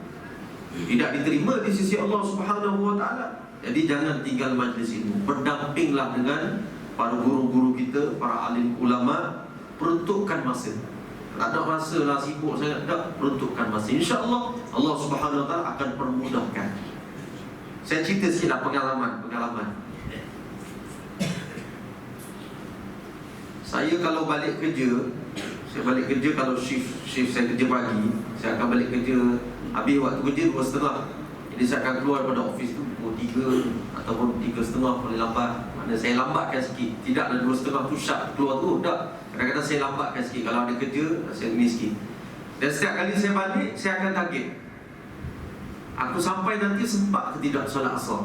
tidak diterima di sisi Allah Subhanahu Wa Taala. Jadi jangan tinggal majlis ilmu. Berdampinglah dengan para guru-guru kita, para alim ulama. Peruntukkan masa. Tak ada masa lah sibuk sangat, tak, peruntukkan masa. InsyaAllah Allah Subhanahu Wa Taala akan permudahkan. Saya cerita sikit lah pengalaman. Saya kalau balik kerja, kalau shift saya kerja pagi, saya akan balik kerja, habis waktu kerja 2:30. Jadi saya akan keluar daripada office tu pukul 3 ataupun 3.30 paling lambat. Mana saya lambatkan sikit. Tidaklah 2.30 tu sharp keluar tu, tak. Kadang-kadang saya lambatkan sikit. Kalau ada kerja, saya ni sikit. Dan setiap kali saya balik, saya akan target. Aku sampai nanti sempat ke tidak solat asar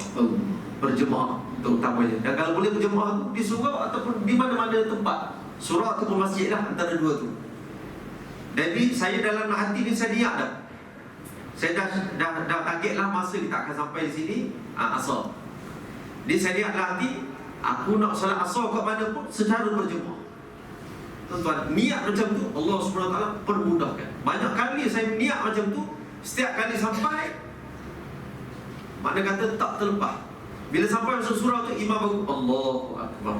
berjemaah terutamanya. Dan kalau boleh berjemaah tu di surau ataupun di mana-mana tempat, surau ataupun masjid lah, antara dua tu. Jadi saya dalam hati ni saya niat dah. Saya dah target lah masa kita akan sampai di sini asar. Jadi saya niat dalam hati, aku nak solat asar kat mana pun secara berjemaah. Tuan-tuan, niat macam tu Allah SWT permudahkan. Banyak kali saya niat macam tu, setiap kali sampai, makna kata tak terlepas. Bila sampai masuk surau tu, imam baru Allahu Akbar.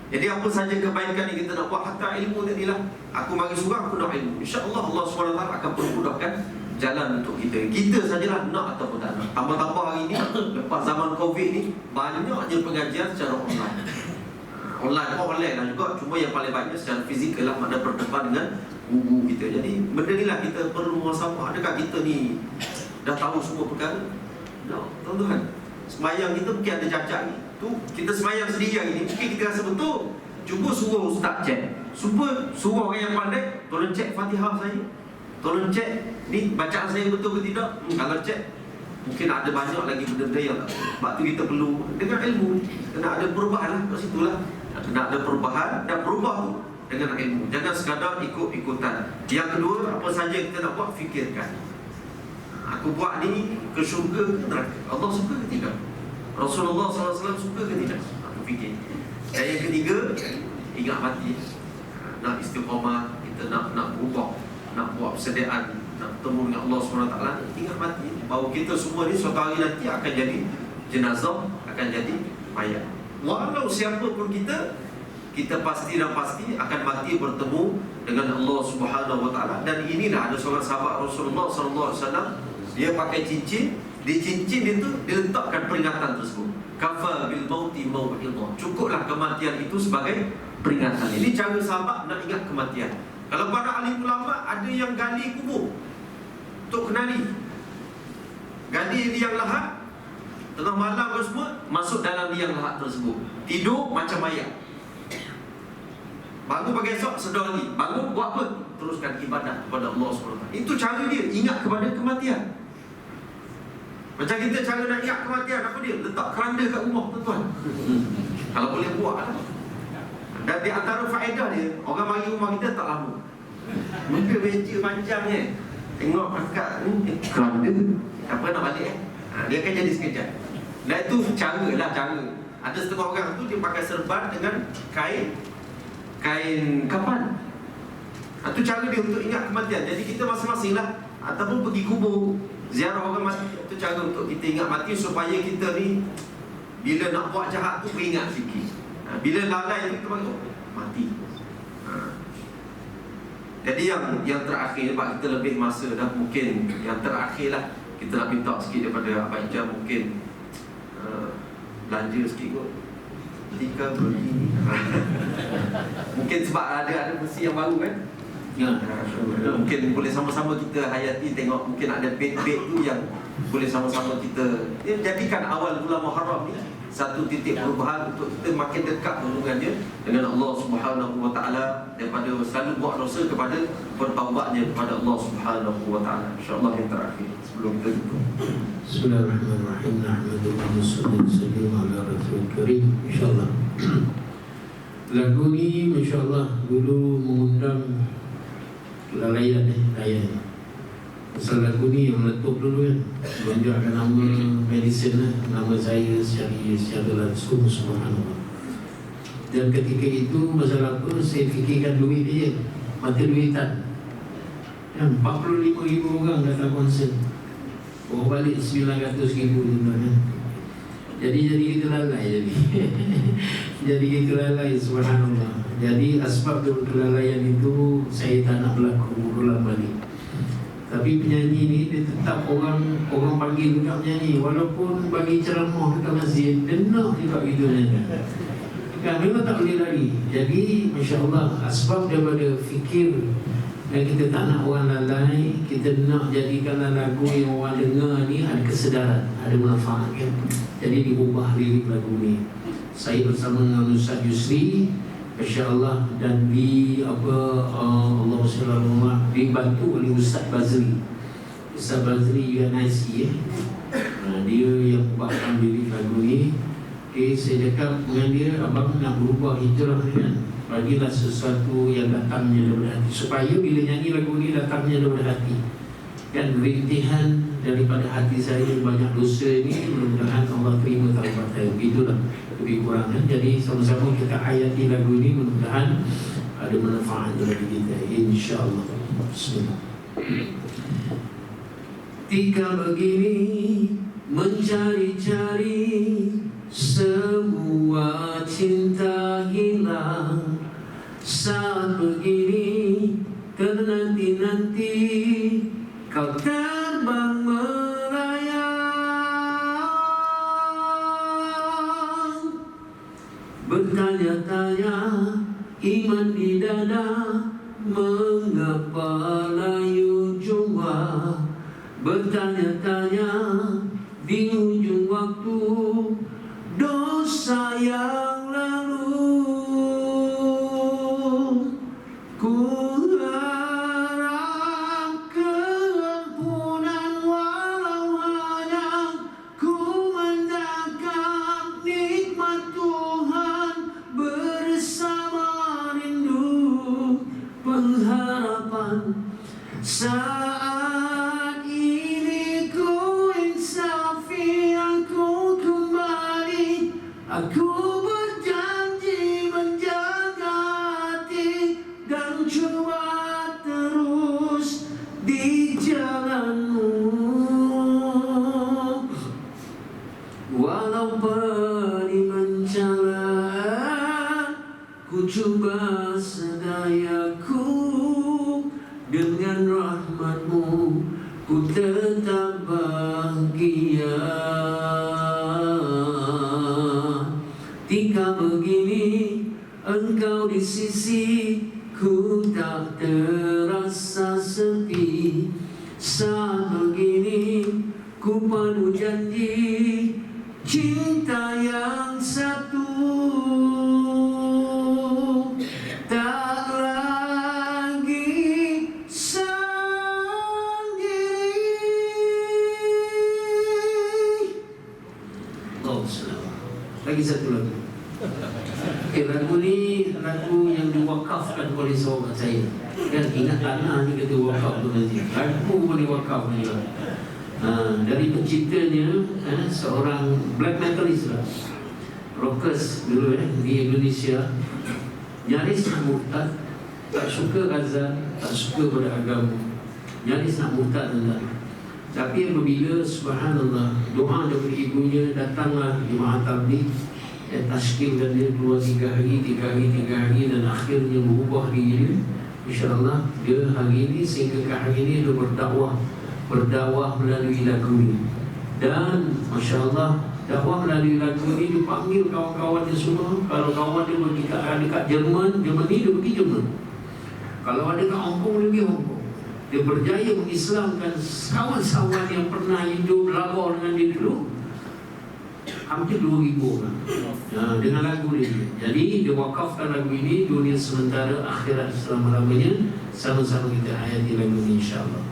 Jadi apa saja kebaikan yang kita nak buat, hatta ilmu tadilah. Aku bagi surau, aku nak ilmu. InsyaAllah Allah SWT akan permudahkan jalan untuk kita. Kita sajalah nak ataupun tak nak. Tambah-tambah hari ni, lepas zaman Covid ni, banyaknya pengajian secara online. Online lah juga, cuma yang paling banyak secara fizikal lah, makna berdepan dengan guru kita. Jadi benda ni lah kita perlu muhasabah. Adakah kita ni dah tahu semua perkara? No, tuan-tuan, semayang kita mungkin ada cacat ni. Tu kita semayang sendiri hari ni, mungkin kita rasa betul. Cuba suruh ustaz cek. Suruh orang yang pandai, tolong cek Fatihah saya. Tolong cek ni bacaan saya betul ke tidak. Kalau cek, mungkin ada banyak lagi benda-benda yang tak. Sebab tu kita perlu dengan ilmu. Kena ada perubahan lah kat situ lah. Kena ada perubahan dan berubah tu dengan ilmu. Jangan sekadar ikut-ikutan. Yang kedua, apa saja kita nak buat, fikirkan. Aku buat ni ke syurga ke neraka? Allah suka ke tidak? Rasulullah SAW suka ke tidak? Aku fikir. Dan yang ketiga, ingat mati. Nak istiqamah, kita nak berubah, nak buat persediaan, nak bertemu dengan Allah SWT. Ingat mati, bahawa kita semua ni suatu hari nanti akan jadi jenazah, akan jadi mayat. Walau siapa pun kita pasti dan pasti akan mati bertemu dengan Allah Subhanahu Wa Taala. Dan inilah ada seorang sahabat Rasulullah SAW, dia pakai cincin. Di cincin itu diletakkan peringatan tersebut. Kafa bil mauti mau'idhah. Cukuplah kematian itu sebagai peringatan. Ini cara sahabat nak ingat kematian. Kalau para ahli ulama ada yang gali kubur untuk kenali, gali liang lahat, tengah malam ke semua masuk dalam liang lahat tersebut, tidur macam mayat. Bangun pagi esok sedar lagi, bangun buat apa? Teruskan ibadat kepada Allah SWT. Itu cara dia ingat kepada kematian. Macam kita cara nak ingat kematian, apa dia? Letak keranda kat rumah, tuan-tuan. Kalau boleh buat lah. Dan di antara faedah dia, orang mari rumah kita tak lama. Muka meja panjang ni, tengok angkat keranda, apa nak balik dia akan jadi sekejap. Dan itu cara lah, cara. Ada setengah orang tu dia pakai serban dengan kain kapan. Itu cara dia untuk ingat kematian. Jadi kita masing-masing lah, ataupun pergi kubur, ziarah orang mati. Itu cara untuk kita ingat mati, supaya kita ni bila nak buat jahat tu ingat sikit. Bila lalai kita panggil mati. Jadi yang terakhir, sebab kita lebih masa dah, mungkin yang terakhir lah kita nak minta sikit daripada Abang Ijam, mungkin belanja sikit kot. 3 begini. Mungkin sebab ada versi yang baru kan. Ya, mungkin boleh sama-sama kita hayati, tengok mungkin ada bait-bait tu yang boleh sama-sama kita jadikan awal bulan Muharram ni satu titik perubahan untuk kita makin dekat hubungannya dengan Allah Subhanahu Wa Taala, daripada selalu buat dosa kepada bertaubatnya kepada Allah Subhanahu Wa Taala. Insya-Allah yang terakhir sebelum kita tutup. Bismillahirrahmanirrahim. Nahmaduhu wa nusallimu ala rasulil karim. Insya-Allah. Lagu ni masya-Allah dulu mengundang lalaian layan. Pasal lagu ni yang meletup dulu kan, menunjukkan nama medicine lah, nama saya secara langsung, subhanallah. Dan ketika itu masalah apa, saya fikirkan duit dia, mati duitan kan, 45,000 orang datang konsen, bawa balik 900,000 kan. Jadi kita lalai jadi kita lalai, subhanallah. Jadi asbab dari kelalaian itu saya tak nak berlaku ulang balik. Tapi penyanyi ni dia tetap orang panggil juga penyanyi, walaupun bagi ceramah dekat masjid dia nak juga gitu nyanyi. Kan memang tak boleh lari. Jadi masya-Allah asbab daripada fikir Dan kita tak nak orang lalai, kita nak jadikan lagu yang orang dengar ni ada kesedaran, ada manfaat kan. Jadi diubah lirik lagu ni. Saya bersama dengan Ustaz Yusri, insya-Allah, dan Allah SWT dibantu oleh Ustaz Bazri. Ustaz Bazri UNIC dia yang ubahkan lirik lagu ni. Saya cakap dengan dia, abang nak berubah hijrah kan, bagilah sesuatu yang datangnya daripada hati, supaya bila nyanyi lagu ni datangnya daripada hati. Dan rintihan daripada hati saya banyak dosa ni, mudah-mudahan Allah terima taubat saya. Begitulah lebih kurang kan. Jadi sama-sama kita hayati lagu ni, mudah-mudahan ada manfaat bagi kita, insya-Allah. Bismillah. Tika begini mencari-cari, semua cinta hilang. Saat begini ternanti-nanti, kau terbang melayang. Bertanya-tanya iman di dada, mengapa layu jua. Bertanya-tanya di ujung waktu, dosa yang lalu. Ku harap keampunan, walau hanya ku mendapat nikmat Tuhan bersama rindu pengharapan. Saat ini ku insafi, aku kembali, aku berjanji menjaga hati dan coba terus di jalanmu. Walau pedih mencela, ku coba sedayaku. Dengan rahmatmu ku tetap bahagia. Tika begini engkau di sisi, ku tak terasa sepi. Saat begini ku penuh janji, cinta yang satu. Tak lagi sendiri. Oh, selamat. Lagi satu lagu. Lagu ni lagu yang diwakafkan oleh sahabat saya. Dan ingat tanah ni kata wakaf tu nanti. Lagu pun diwakaf ni lah. Dari penciptanya seorang black metalist lah, rockers dulu di Indonesia. Nyaris nak murtad, tak suka azan, tak suka pada agama, nyaris nak murtad tuan. Tapi apabila subhanallah doa daripada ibunya, datanglah jemaah tabligh, tashkilkan dia 2-3 hari dan akhirnya berubah diri dia. InsyaAllah dia hari ini sehingga ke hari ini dia berdakwah melalui lagu ini. Dan masya-Allah dakwah melalui lagu ini dipanggil kawan-kawan dia semua. Kalau kawan dia pergi dekat Jerman, Germany dia pergi Jerman. Kalau ada kat Hong Kong dia pergi Hong Kong. Dia berjaya mengislamkan kawan-kawan yang pernah hidup labor dengan dia dulu, hampir 2,000 orang dengan lagu ini. Jadi dia wakafkan lagu ini, dunia sementara, akhirat selama-lamanya. Sama-sama kita hayati lagu ini insya-Allah.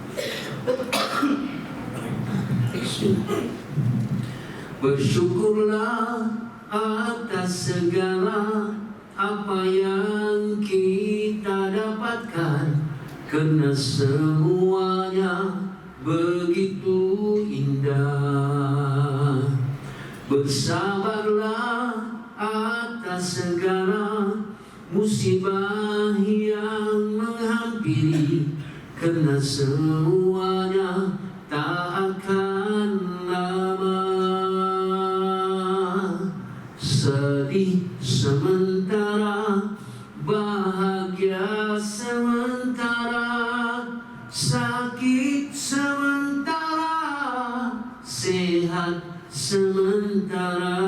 Bersyukurlah atas segala apa yang kita dapatkan, kerana semuanya begitu indah. Bersabarlah atas segala musibah yang menghampiri, kerana semuanya tak akan lama. Sedih sementara, bahagia sementara, sakit sementara, sehat sementara,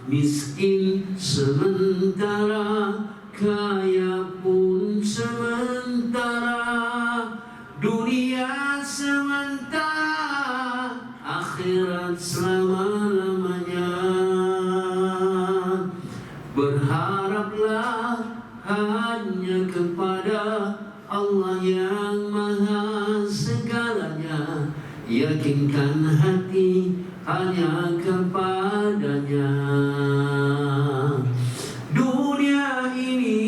miskin sementara, kaya pun sementara. akhirat selama-lamanya. Berharaplah hanya kepada Allah yang maha segalanya. Yakinkan hati hanya kepadanya. Dunia ini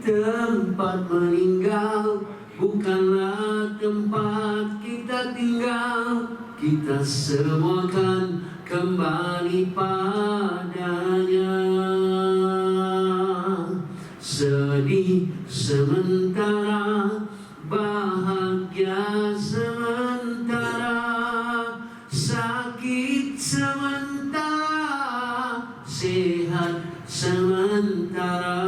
tempat meninggal, bukanlah tempat kita tinggal. Kita semua kan kembali padanya. Sedih sementara, bahagia sementara, sakit sementara, sehat sementara,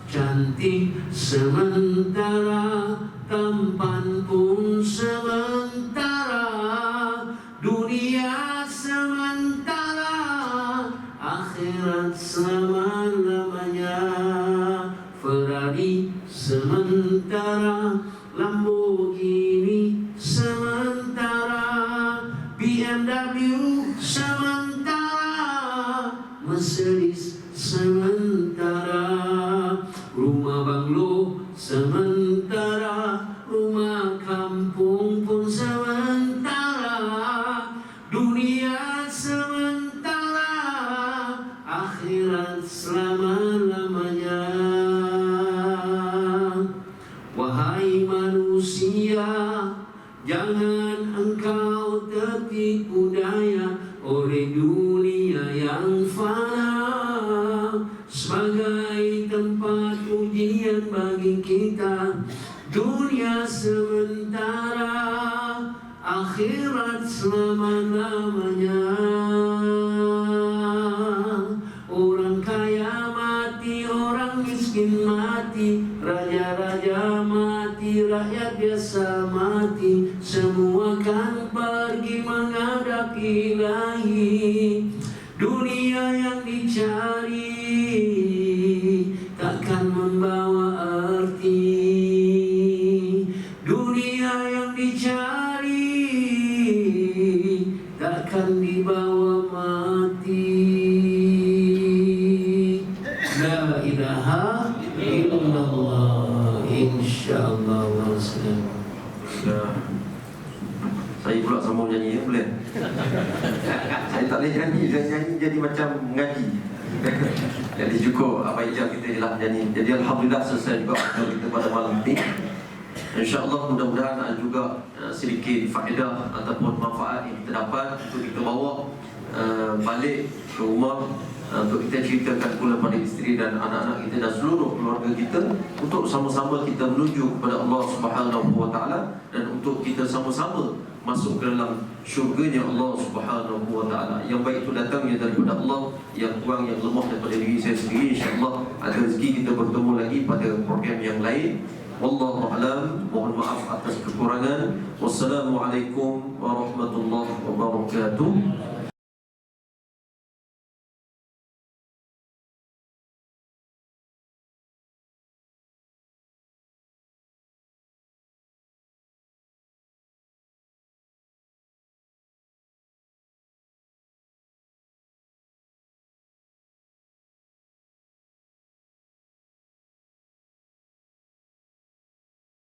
cantik sementara, tampan pun sementara. Dunia sementara, akhirat selama-lamanya. Ferrari sementara, Lamborghini sementara, BMW sementara, Mercedes sementara, rumah banglo sementara, rumah kampung pun sementara. Dunia sementara, akhirat selama-lamanya. Wahai manusia, jangan engkau tertipu daya oleh dunia yang fana. Sebagai tempat ujian bagi kita, dunia sementara, akhirat selama-lamanya. Orang kaya mati, orang miskin mati, raja-raja mati, rakyat biasa mati. Semua kan pergi menghadap Ilahi. Dunia yang dicari takkan membawa arti. Dunia yang dicari takkan dibawa mati. La ilaha illallah. InsyaAllah. Ya. Saya pula sambung nyanyi, boleh? Saya tak boleh nyanyi, saya nyanyi jadi macam mengaji. Jadi cukup apa ijazah kita ialah nyanyi. Jadi alhamdulillah selesai juga kita pada malam ini. InsyaAllah mudah-mudahan juga sedikit faedah ataupun manfaat yang kita dapat untuk kita bawa balik ke rumah, untuk kita ceritakan pula pada isteri dan anak-anak kita dan seluruh keluarga kita, untuk sama-sama kita menuju kepada Allah Subhanahu wa taala dan untuk kita sama-sama masuk ke dalam syurganya Allah Subhanahu wa taala. Yang baik itu datangnya daripada Allah, yang kurang yang lemah daripada diri saya sendiri. InsyaAllah ada rezeki kita bertemu lagi pada program yang lain. Wallahu a'lam. Mohon maaf atas kekurangan. Wassalamualaikum warahmatullahi wabarakatuh.